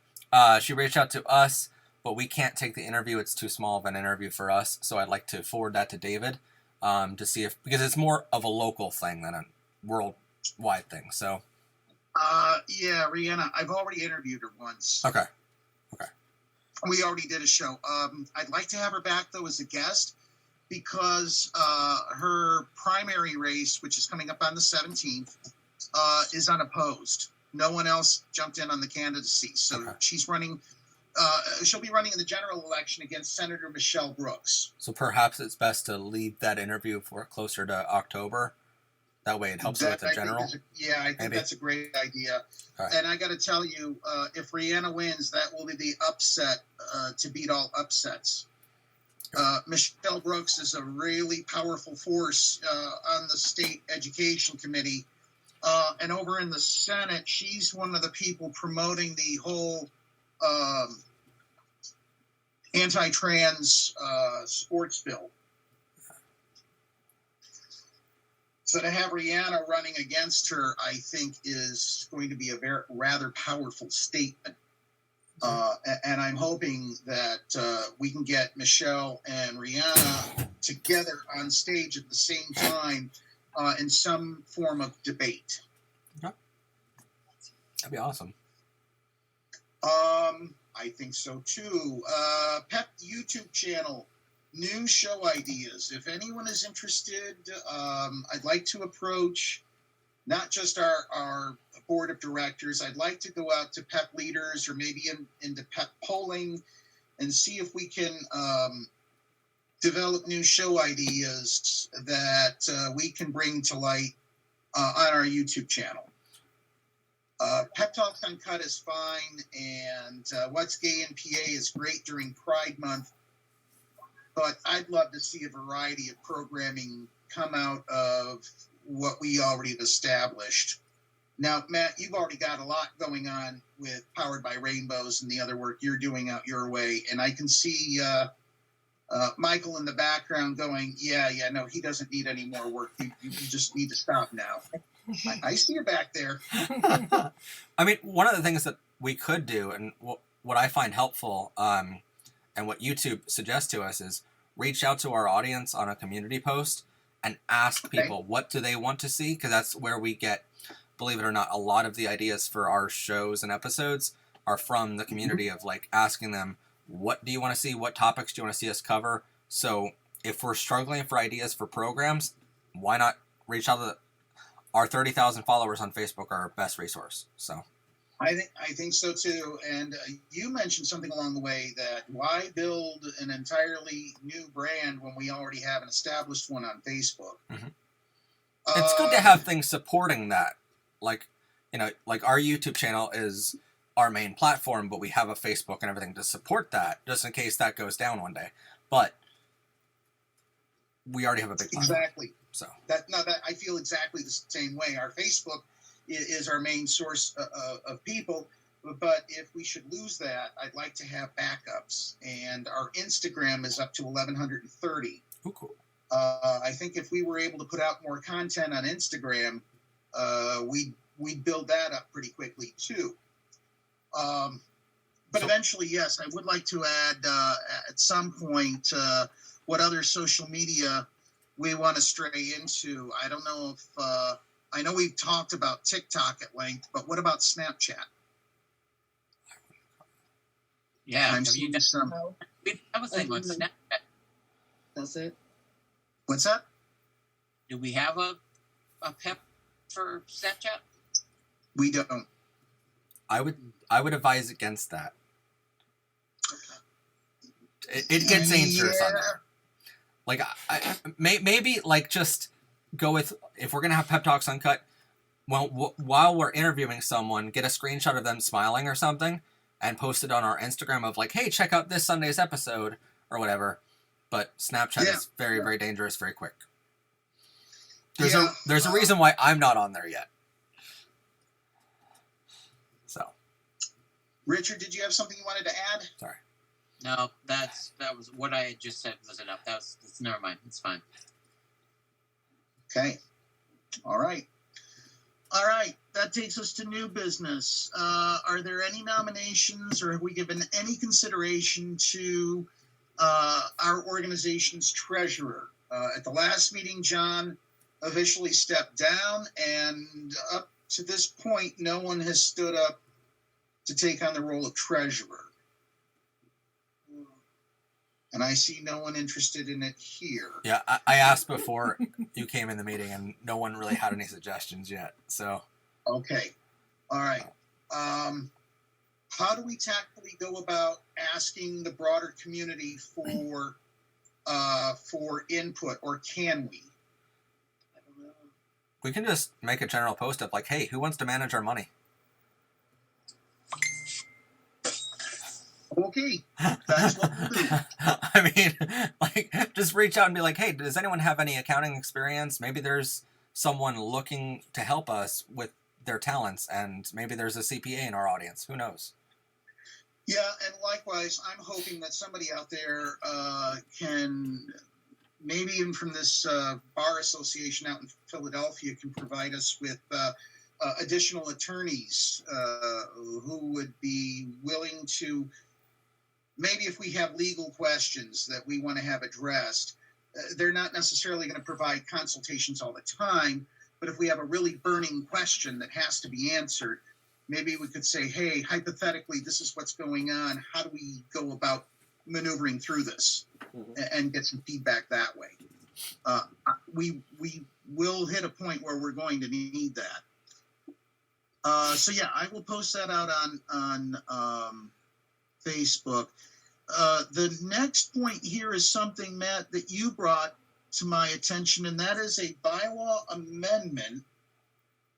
she reached out to us, but we can't take the interview. It's too small of an interview for us. So I'd like to forward that to David to see if, because it's more of a local thing than a worldwide thing. So. Yeah, Rihanna, I've already interviewed her once. Okay. We already did a show. I'd like to have her back, though, as a guest because her primary race, which is coming up on the 17th, is unopposed. No one else jumped in on the candidacy. So she's running, she'll be running in the general election against Senator Michelle Brooks. So perhaps it's best to leave that interview for closer to October. That way it helps with the general. I think that's a great idea. Okay. And I got to tell you, if Rihanna wins, that will be the upset to beat all upsets. Michelle Brooks is a really powerful force on the state education committee. And over in the Senate, she's one of the people promoting the whole anti-trans sports bill. So to have Rihanna running against her, I think, is going to be a rather powerful statement. And I'm hoping that we can get Michelle and Rihanna together on stage at the same time in some form of debate. Okay. That'd be awesome. I think so too. Pep YouTube channel. New show ideas. If anyone is interested, I'd like to approach not just our board of directors. I'd like to go out to PEP leaders or maybe into PEP polling and see if we can develop new show ideas that we can bring to light on our YouTube channel. Pep Talks Uncut is fine, and What's Gay in PA is great during Pride Month, but I'd love to see a variety of programming come out of what we already have established. Now, Matt, you've already got a lot going on with Powered by Rainbows and the other work you're doing out your way, and I can see Michael in the background going, no, he doesn't need any more work. You just need to stop now. I see you back there. I mean, one of the things that we could do, and what I find helpful, and what YouTube suggests to us, is reach out to our audience on a community post and ask people what do they want to see, because that's where we get, believe it or not, a lot of the ideas for our shows and episodes are from the community of like asking them, what do you want to see? What topics do you want to see us cover? So if we're struggling for ideas for programs, why not reach out to our 30,000 followers on Facebook are our best resource. So I think so too. And you mentioned something along the way that why build an entirely new brand when we already have an established one on Facebook? Mm-hmm. It's good to have things supporting that. Like, like our YouTube channel is our main platform, but we have a Facebook and everything to support that, just in case that goes down one day. But we already have a big platform. Exactly. So that I feel exactly the same way. Our Facebook is our main source of people, but if we should lose that, I'd like to have backups. And our Instagram is up to 1,130. Oh, cool. I think if we were able to put out more content on Instagram, we'd build that up pretty quickly too. But eventually, yes, I would like to add at some point what other social media we want to stray into. I don't know if I know we've talked about TikTok at length, but what about Snapchat? Yeah, I'm have you seeing done some. we have a thing on Snapchat? That's it. What's that? Do we have a pep for Snapchat? We don't. I would advise against that. It gets dangerous on there. Like, maybe like just go with, if we're gonna have Pep Talks Uncut, well, while we're interviewing someone, get a screenshot of them smiling or something, and post it on our Instagram of like, hey, check out this Sunday's episode or whatever. But Snapchat is very, very dangerous, very quick. There's a reason why I'm not on there yet. So, Richard, did you have something you wanted to add? sorry. No, that was what I had just said was enough. That's never mind. It's fine. Okay. All right. That takes us to new business. Are there any nominations, or have we given any consideration to our organization's treasurer? At the last meeting, John officially stepped down, and up to this point, no one has stood up to take on the role of treasurer. And I see no one interested in it here. Yeah, I asked before you came in the meeting, and no one really had any suggestions yet. So, Okay. All right. How do we tactfully go about asking the broader community for input, or can we? I don't know. we can just make a general post up like, hey, who wants to manage our money? Okay, that's what we'll do. I mean, like, just reach out and be like, hey, does anyone have any accounting experience? Maybe there's someone looking to help us with their talents, and maybe there's a CPA in our audience. Who knows? Yeah, and likewise, I'm hoping that somebody out there can, maybe even from this bar association out in Philadelphia, can provide us with additional attorneys who would be willing to, maybe if we have legal questions that we want to have addressed, they're not necessarily going to provide consultations all the time, but if we have a really burning question that has to be answered, maybe we could say, hey, hypothetically, this is what's going on. How do we go about maneuvering through this and get some feedback that way? We will hit a point where we're going to need that. So yeah, I will post that out on Facebook. The next point here is something, Matt, that you brought to my attention, and that is a bylaw amendment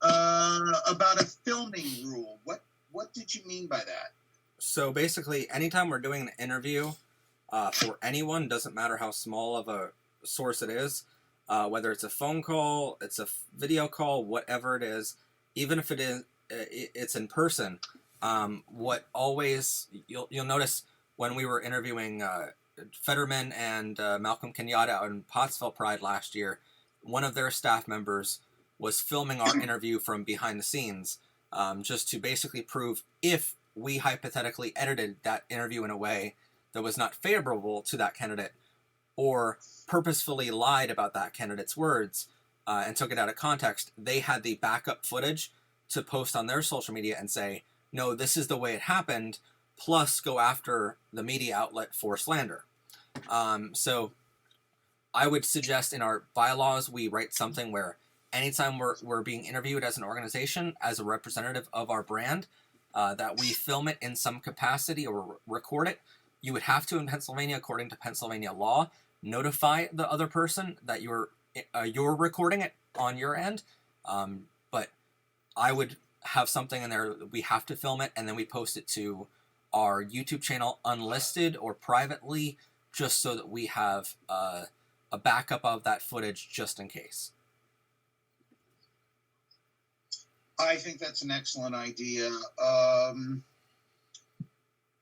about a filming rule. What did you mean by that? So basically, anytime we're doing an interview for anyone, doesn't matter how small of a source it is, whether it's a phone call, it's a video call, whatever it is, even if it's in person. What always you'll notice when we were interviewing Fetterman and Malcolm Kenyatta on Pottsville Pride last year, one of their staff members was filming our interview from behind the scenes, just to basically prove if we hypothetically edited that interview in a way that was not favorable to that candidate, or purposefully lied about that candidate's words and took it out of context, they had the backup footage to post on their social media and say, no, this is the way it happened, plus go after the media outlet for slander. So I would suggest in our bylaws we write something where anytime we're being interviewed as an organization, as a representative of our brand, that we film it in some capacity or record it. You would have to, in Pennsylvania, according to Pennsylvania law, notify the other person that you're recording it on your end. But I would have something in there, we have to film it, and then we post it to our YouTube channel unlisted or privately, just so that we have a backup of that footage just in case. I think that's an excellent idea.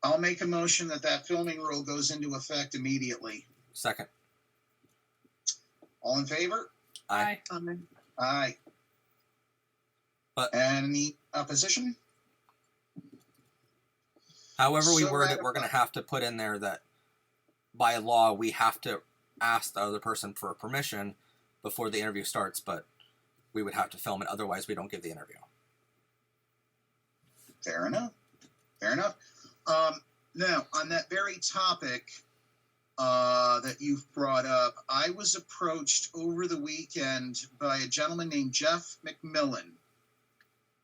I'll make a motion that filming rule goes into effect immediately. Second. All in favor? Aye. Aye. But any opposition? However we So word it, we're going to have to put in there that by law we have to ask the other person for permission before the interview starts, but we would have to film it, otherwise we don't give the interview. Fair enough. Fair enough. Now, on that very topic that you've brought up, I was approached over the weekend by a gentleman named Jeff McMillan.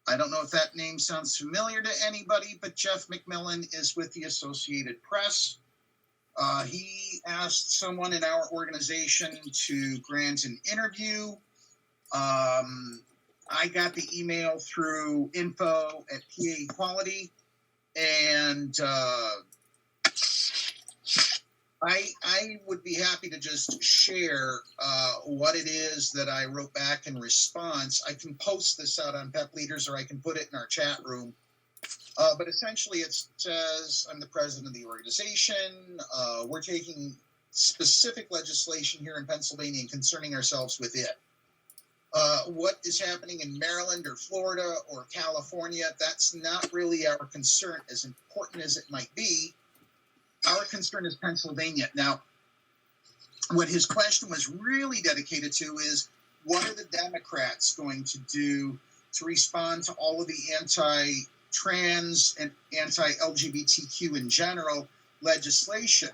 I don't know if that name sounds familiar to anybody, but Jeff McMillan is with the Associated Press. He asked someone in our organization to grant an interview. I got the email through info@PA Equality, and I would be happy to just share what it is that I wrote back in response. I can post this out on PEP Leaders, or I can put it in our chat room. But essentially it says, I'm the president of the organization. We're taking specific legislation here in Pennsylvania and concerning ourselves with it. What is happening in Maryland or Florida or California, that's not really our concern, as important as it might be. Our concern is Pennsylvania. Now, what his question was really dedicated to is, what are the Democrats going to do to respond to all of the anti-trans and anti-LGBTQ in general legislation?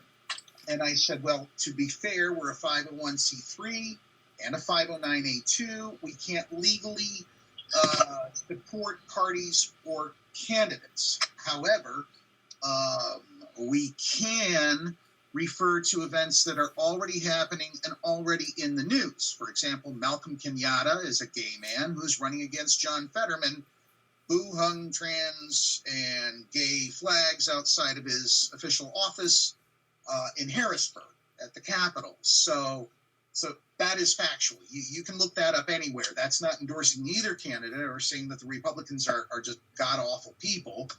And I said, well, to be fair, we're a 501c3 and a 509A2. We can't legally support parties or candidates. However, we can refer to events that are already happening and already in the news. For example, Malcolm Kenyatta is a gay man who's running against John Fetterman, who hung trans and gay flags outside of his official office in Harrisburg at the Capitol. So that is factual. You can look that up anywhere. That's not endorsing either candidate or saying that the Republicans are just god-awful people.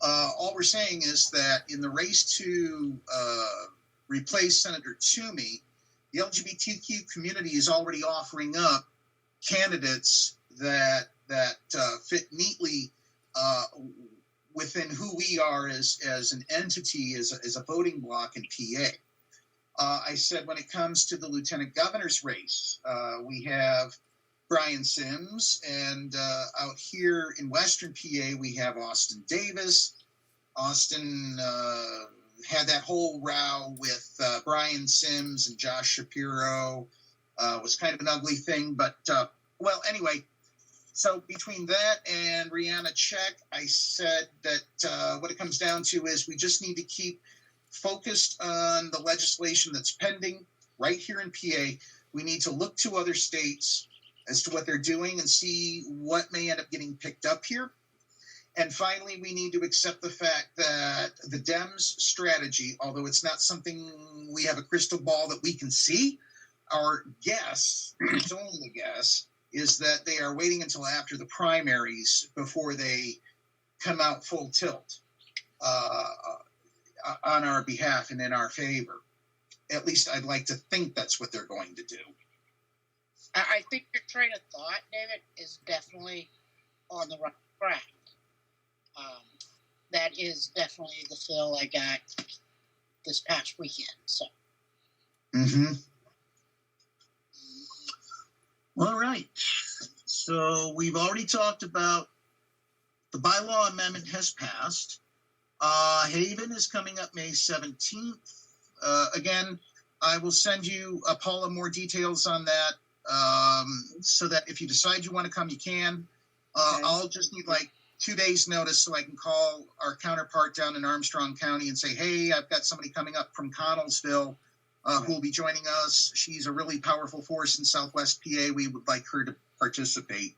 All we're saying is that in the race to replace Senator Toomey, the LGBTQ community is already offering up candidates that fit neatly within who we are as an entity, as a voting bloc in PA. I said when it comes to the lieutenant governor's race, we have Brian Sims, and out here in Western PA, we have Austin Davis. Austin had that whole row with Brian Sims and Josh Shapiro. Was kind of an ugly thing, but well, anyway. So between that and Rihanna Check, I said that what it comes down to is we just need to keep focused on the legislation that's pending right here in PA. We need to look to other states as to what they're doing and see what may end up getting picked up here. And finally, we need to accept the fact that the Dems' strategy, although it's not something we have a crystal ball that we can see, our guess, it's only a guess, is that they are waiting until after the primaries before they come out full tilt on our behalf and in our favor. At least I'd like to think that's what they're going to do. I think your train of thought, David, is definitely on the right track. That is definitely the feel I got this past weekend. So. Mm-hmm. All right. So we've already talked about the bylaw amendment has passed. Haven is coming up May 17th. Again, I will send you, Paula, more details on that so that if you decide you want to come, you can. Okay. I'll just need like 2 days notice so I can call our counterpart down in Armstrong County and say, hey, I've got somebody coming up from Connellsville who will be joining us. She's a really powerful force in Southwest PA. We would like her to participate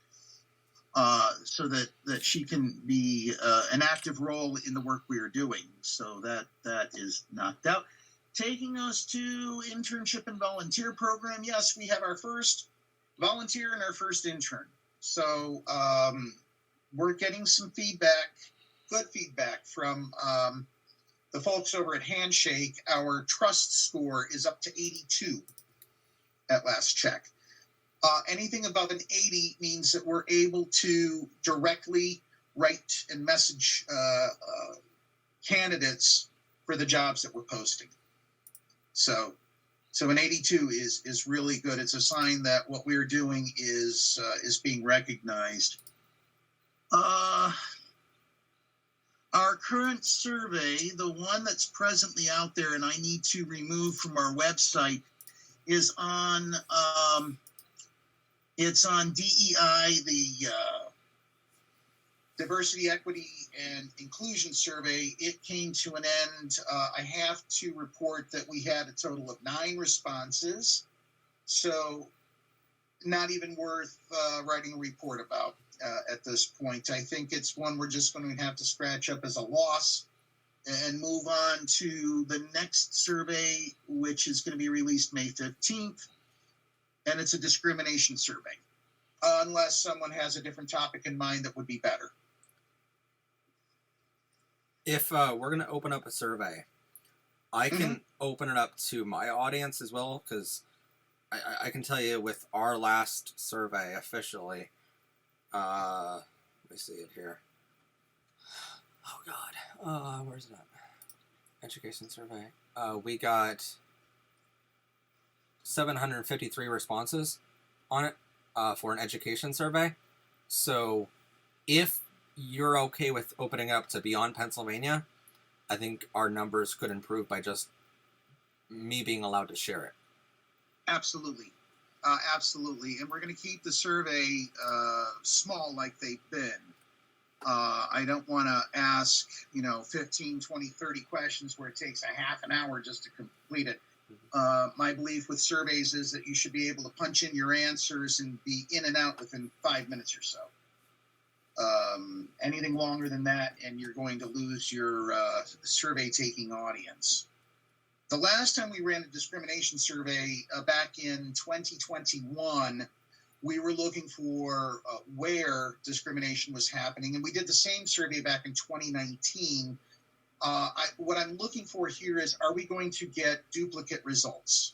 so that she can be an active role in the work we are doing. So that is knocked out. Taking us to internship and volunteer program. Yes, we have our first volunteer and our first intern. So we're getting some feedback, good feedback from the folks over at Handshake. Our trust score is up to 82 at last check. Anything above an 80 means that we're able to directly write and message candidates for the jobs that we're posting. So an 82 is really good. It's a sign that what we're doing is being recognized. Our current survey, the one that's presently out there and I need to remove from our website, is on it's on DEI, the Diversity, Equity, and Inclusion Survey. It came to an end. I have to report that we had a total of 9 responses, so not even worth writing a report about at this point. I think it's one we're just going to have to scratch up as a loss and move on to the next survey, which is going to be released May 15th, and it's a discrimination survey, unless someone has a different topic in mind that would be better. If we're going to open up a survey, I can open it up to my audience as well, because I can tell you with our last survey officially, let me see it here. Oh God, where's it at? Education survey. We got 753 responses on it for an education survey. So if you're okay with opening up to beyond Pennsylvania, I think our numbers could improve by just me being allowed to share it. Absolutely. Absolutely. And we're going to keep the survey small like they've been. I don't want to ask, 15, 20, 30 questions where it takes a half an hour just to complete it. My belief with surveys is that you should be able to punch in your answers and be in and out within 5 minutes or so. Anything longer than that, and you're going to lose your survey-taking audience. The last time we ran a discrimination survey back in 2021, we were looking for where discrimination was happening, and we did the same survey back in 2019. What I'm looking for here is, are we going to get duplicate results?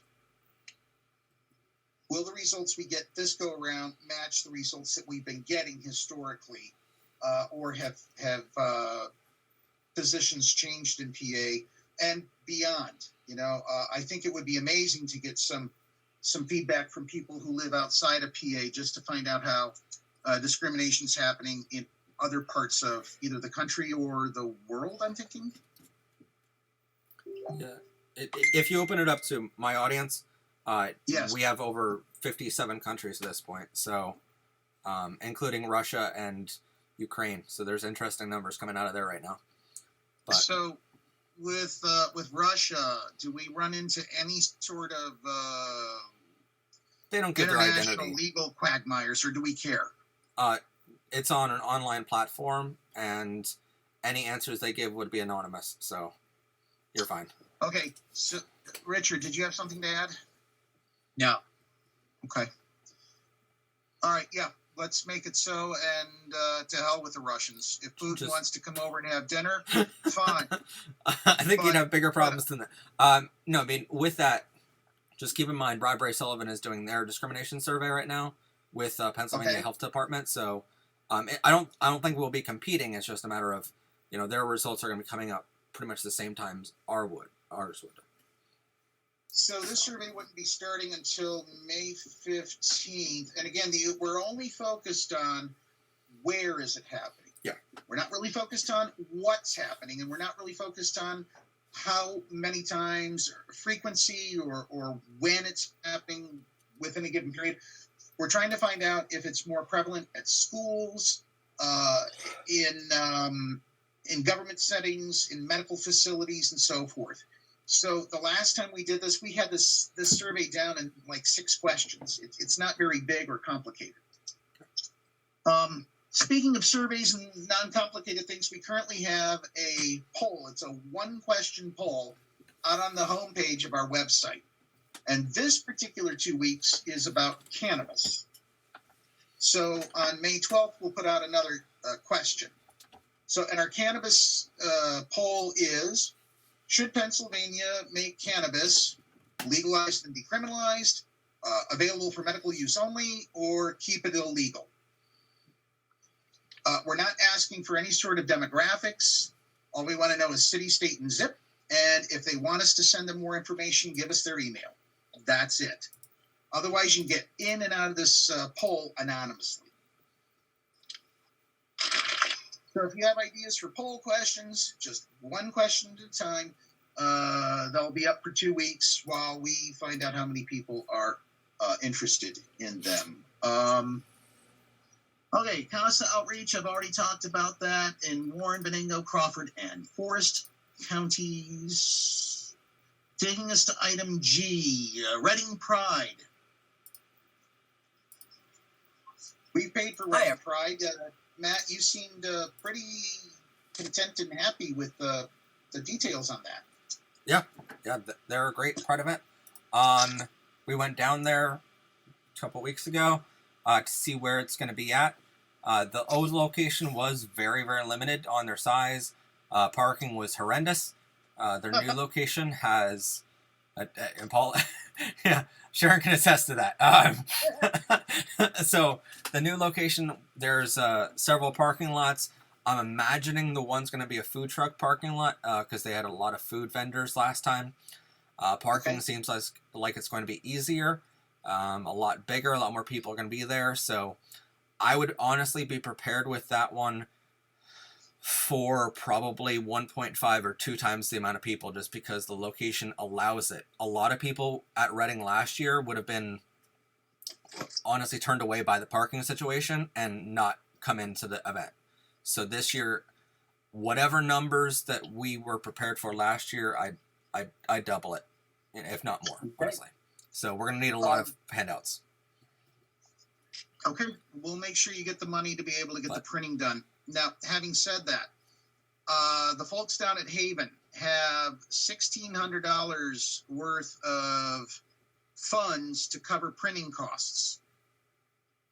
Will the results we get this go around match the results that we've been getting historically, or have positions changed in PA and beyond? I think it would be amazing to get some feedback from people who live outside of PA just to find out how discrimination is happening in other parts of either the country or the world, I'm thinking. Yeah. If you open it up to my audience, yes, we have over 57 countries at this point, so including Russia and Ukraine. So there's interesting numbers coming out of there right now. But so with Russia, do we run into any sort of They don't get their international identity. legal quagmires, or do we care? It's on an online platform, and any answers they give would be anonymous, so you're fine. Okay, so Richard, did you have something to add? No. Okay. All right, yeah, let's make it so, and to hell with the Russians. If Putin wants to come over and have dinner, fine. I think you'd have bigger problems than that. No, I mean, with that, just keep in mind, Bradbury Sullivan is doing their discrimination survey right now with Pennsylvania Okay. Health Department, so I don't think we'll be competing. It's just a matter of, their results are going to be coming up pretty much the same time as ours would. So this survey wouldn't be starting until May 15th. And again, we're only focused on where is it happening. Yeah. We're not really focused on what's happening, and we're not really focused on how many times or frequency or when it's happening within a given period. We're trying to find out if it's more prevalent at schools, in government settings, in medical facilities, and so forth. So the last time we did this, we had this survey down in like 6 questions. It's not very big or complicated. Speaking of surveys and non-complicated things, we currently have a poll. It's a 1-question poll out on the homepage of our website. And this particular 2 weeks is about cannabis. So on May 12th, we'll put out another question. So, and our cannabis poll is, should Pennsylvania make cannabis legalized and decriminalized, available for medical use only, or keep it illegal? We're not asking for any sort of demographics. All we want to know is city, state, and zip. And if they want us to send them more information, give us their email. That's it. Otherwise, you can get in and out of this poll anonymously. So if you have ideas for poll questions, just 1 question at a time. They'll be up for 2 weeks while we find out how many people are interested in them. Okay, CASA outreach, I've already talked about that in Warren, Venango, Crawford, and Forest counties. Taking us to item G, Reading Pride. We've paid for Reading Pride. Matt, you seemed pretty content and happy with the details on that. Yeah, they're a great Pride event. We went down there a couple weeks ago to see where it's going to be at. The old location was very, very limited on their size. Parking was horrendous. Their new location has, and Paul, yeah, Sharon can attest to that. So the new location, there's several parking lots. I'm imagining the one's going to be a food truck parking lot because they had a lot of food vendors last time. Parking seems like it's going to be easier, a lot bigger, a lot more people are going to be there. So I would honestly be prepared with that one for probably 1.5 or 2 times the amount of people, just because the location allows it. A lot of people at Reading last year would have been honestly turned away by the parking situation and not come into the event. So this year, whatever numbers that we were prepared for last year, I double it, if not more, honestly. So we're going to need a lot of handouts. Okay, we'll make sure you get the money to be able to get the printing done. Now, having said that, the folks down at Haven have $1,600 worth of funds to cover printing costs.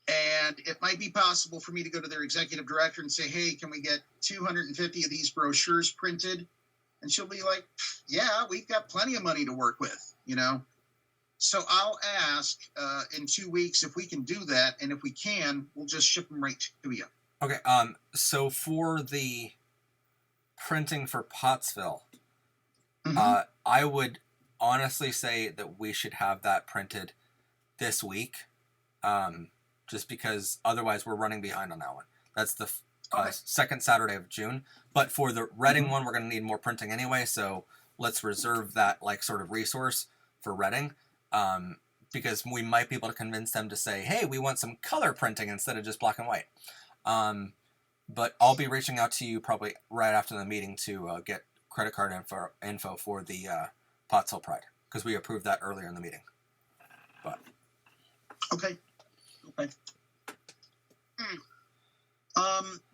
And it might be possible for me to go to their executive director and say, hey, can we get 250 of these brochures printed? And she'll be like, yeah, we've got plenty of money to work with, So I'll ask in 2 weeks if we can do that. And if we can, we'll just ship them right to you. Okay, so for the printing for Pottsville, I would honestly say that we should have that printed this week, just because otherwise we're running behind on that one. That's the second Saturday of June. But for the Reading one, we're going to need more printing anyway, so let's reserve that sort of resource for Reading, because we might be able to convince them to say, hey, we want some color printing instead of just black and white. But I'll be reaching out to you probably right after the meeting to get credit card info for the Potts Hill Pride, because we approved that earlier in the meeting. But Okay.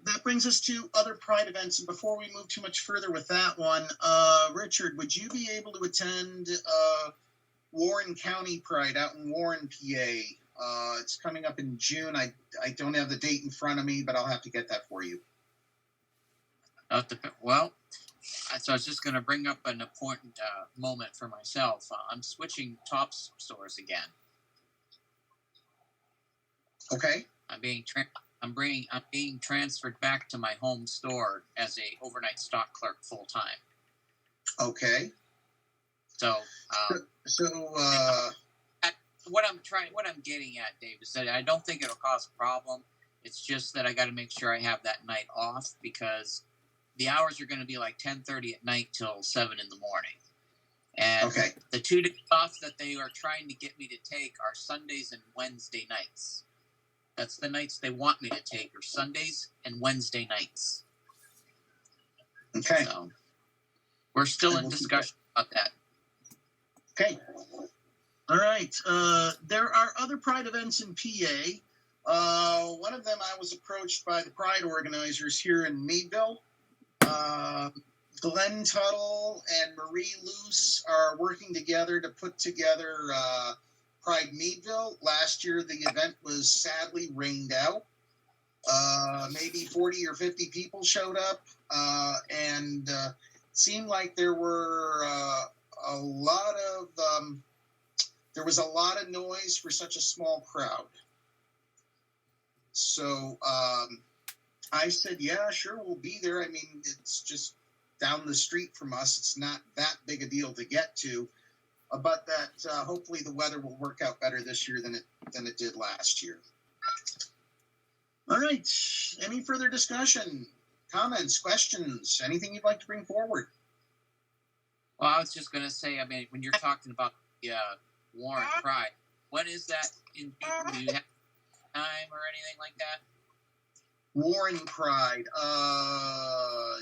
That brings us to other Pride events. And before we move too much further with that one, Richard, would you be able to attend Warren County Pride out in Warren, PA? It's coming up in June. I don't have the date in front of me, but I'll have to get that for you. Well, so I was just going to bring up an important moment for myself. I'm switching Tops stores again. Okay. I'm being transferred back to my home store as a overnight stock clerk full time. Okay. So, what I'm getting at, Dave, is that I don't think it'll cause a problem. It's just that I got to make sure I have that night off, because the hours are going to be like 10:30 at night till 7 in the morning. And okay. the 2 days off that they are trying to get me to take are Sundays and Wednesday nights. That's the nights they want me to take, are Sundays and Wednesday nights. Okay. So we're still in discussion about that. Okay. All right. There are other Pride events in PA. One of them, I was approached by the Pride organizers here in Meadville. Glenn Tuttle and Marie Luce are working together to put together Pride Meadville. Last year, the event was sadly rained out. Maybe 40 or 50 people showed up, and seemed like there were there was a lot of noise for such a small crowd. So I said, yeah, sure, we'll be there. I mean, it's just down the street from us. It's not that big a deal to get to. But that hopefully the weather will work out better this year than it did last year. All right. Any further discussion, comments, questions, anything you'd like to bring forward? Well, I was just going to say, I mean, when you're talking about the Warren Pride, when is that in? Do you have time or anything like that? Warren Pride.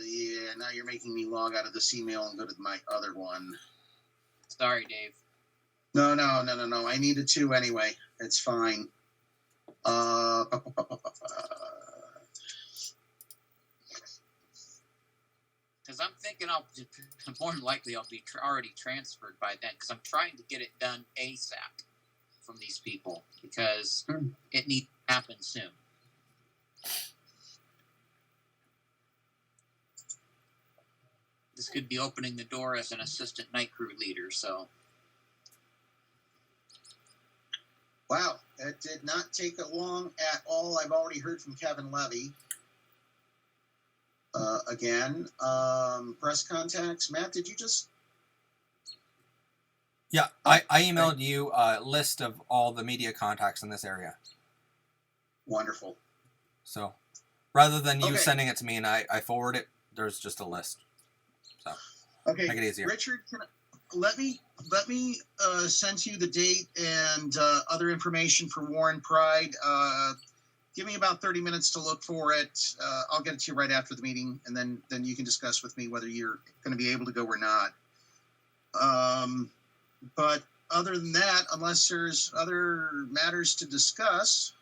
Yeah. Now you're making me log out of this email and go to my other one. Sorry, Dave. No. I needed to anyway. It's fine. Because I'm thinking more than likely I'll be already transferred by then, because I'm trying to get it done ASAP from these people, because it needs to happen soon. This could be opening the door as an assistant night crew leader, so. Wow, that did not take long at all. I've already heard from Kevin Levy. Again, press contacts. Matt, did you just? Yeah, I emailed you a list of all the media contacts in this area. Wonderful. So rather than you Okay. sending it to me and I forward it, there's just a list. So Okay, make it easier. Richard, let me send you the date and other information for Warren Pride. Give me about 30 minutes to look for it. I'll get it to you right after the meeting, and then you can discuss with me whether you're going to be able to go or not. But other than that, unless there's other matters to discuss.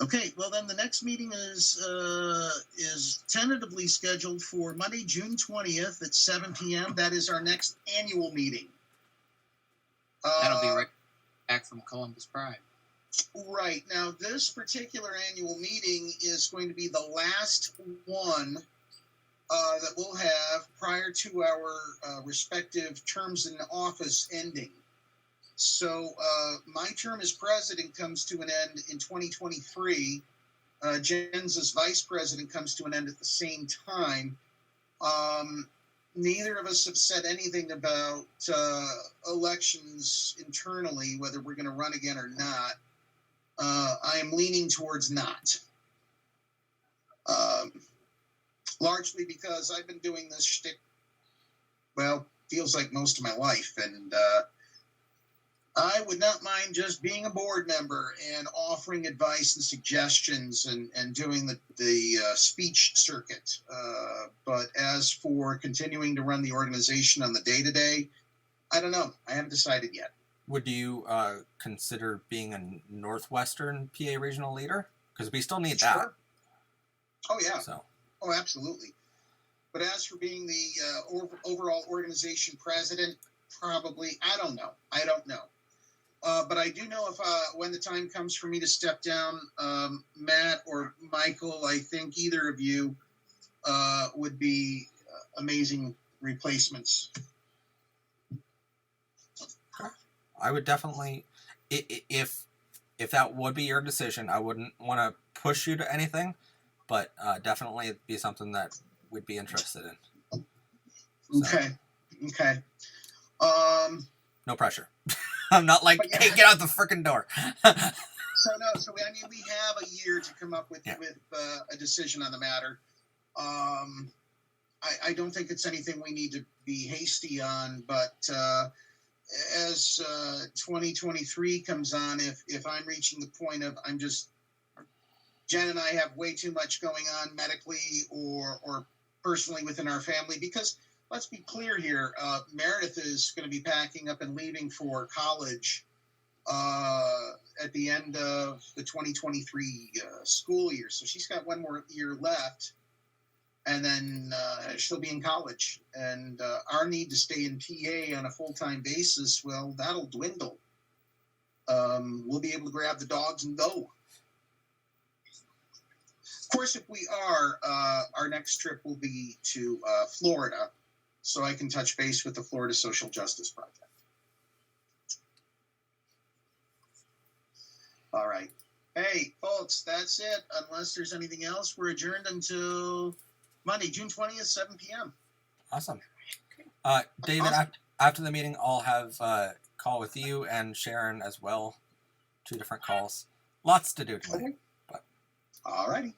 Okay, well then the next meeting is tentatively scheduled for Monday, June 20th at 7 p.m. That is our next annual meeting. That'll be right back from Columbus Pride. Right. Now, this particular annual meeting is going to be the last one that we'll have prior to our respective terms in office ending. So my term as president comes to an end in 2023. Jen's as vice president comes to an end at the same time. Neither of us have said anything about elections internally, whether we're going to run again or not. I am leaning towards not. Largely because I've been doing this shtick, well, feels like most of my life. And I would not mind just being a board member and offering advice and suggestions and doing the speech circuit. But as for continuing to run the organization on the day-to-day, I don't know. I haven't decided yet. Would you consider being a Northwestern PA regional leader? Because we still need that. Sure. Oh, yeah. So. Oh, absolutely. But as for being the overall organization president, probably, I don't know. But I do know if when the time comes for me to step down, Matt or Michael, I think either of you would be amazing replacements. I would definitely, if that would be your decision, I wouldn't want to push you to anything, but definitely it'd be something that we'd be interested in. So. Okay. No pressure. I'm not like, yeah. hey, get out the freaking door. So I mean, we have a year to come up with a decision on the matter. I don't think it's anything we need to be hasty on, but as 2023 comes on, if I'm reaching the point of Jen and I have way too much going on medically or personally within our family, because let's be clear here, Meredith is going to be packing up and leaving for college at the end of the 2023 school year. So she's got one more year left, and then she'll be in college. And our need to stay in PA on a full-time basis, well, that'll dwindle. We'll be able to grab the dogs and go. Of course, if we are, our next trip will be to Florida, so I can touch base with the Florida Social Justice Project. All right. Hey, folks, that's it. Unless there's anything else, we're adjourned until Monday, June 20th, 7 p.m. Awesome. David, after the meeting, I'll have a call with you and Sharon as well. 2 different calls. Lots to do tonight. Okay. All righty.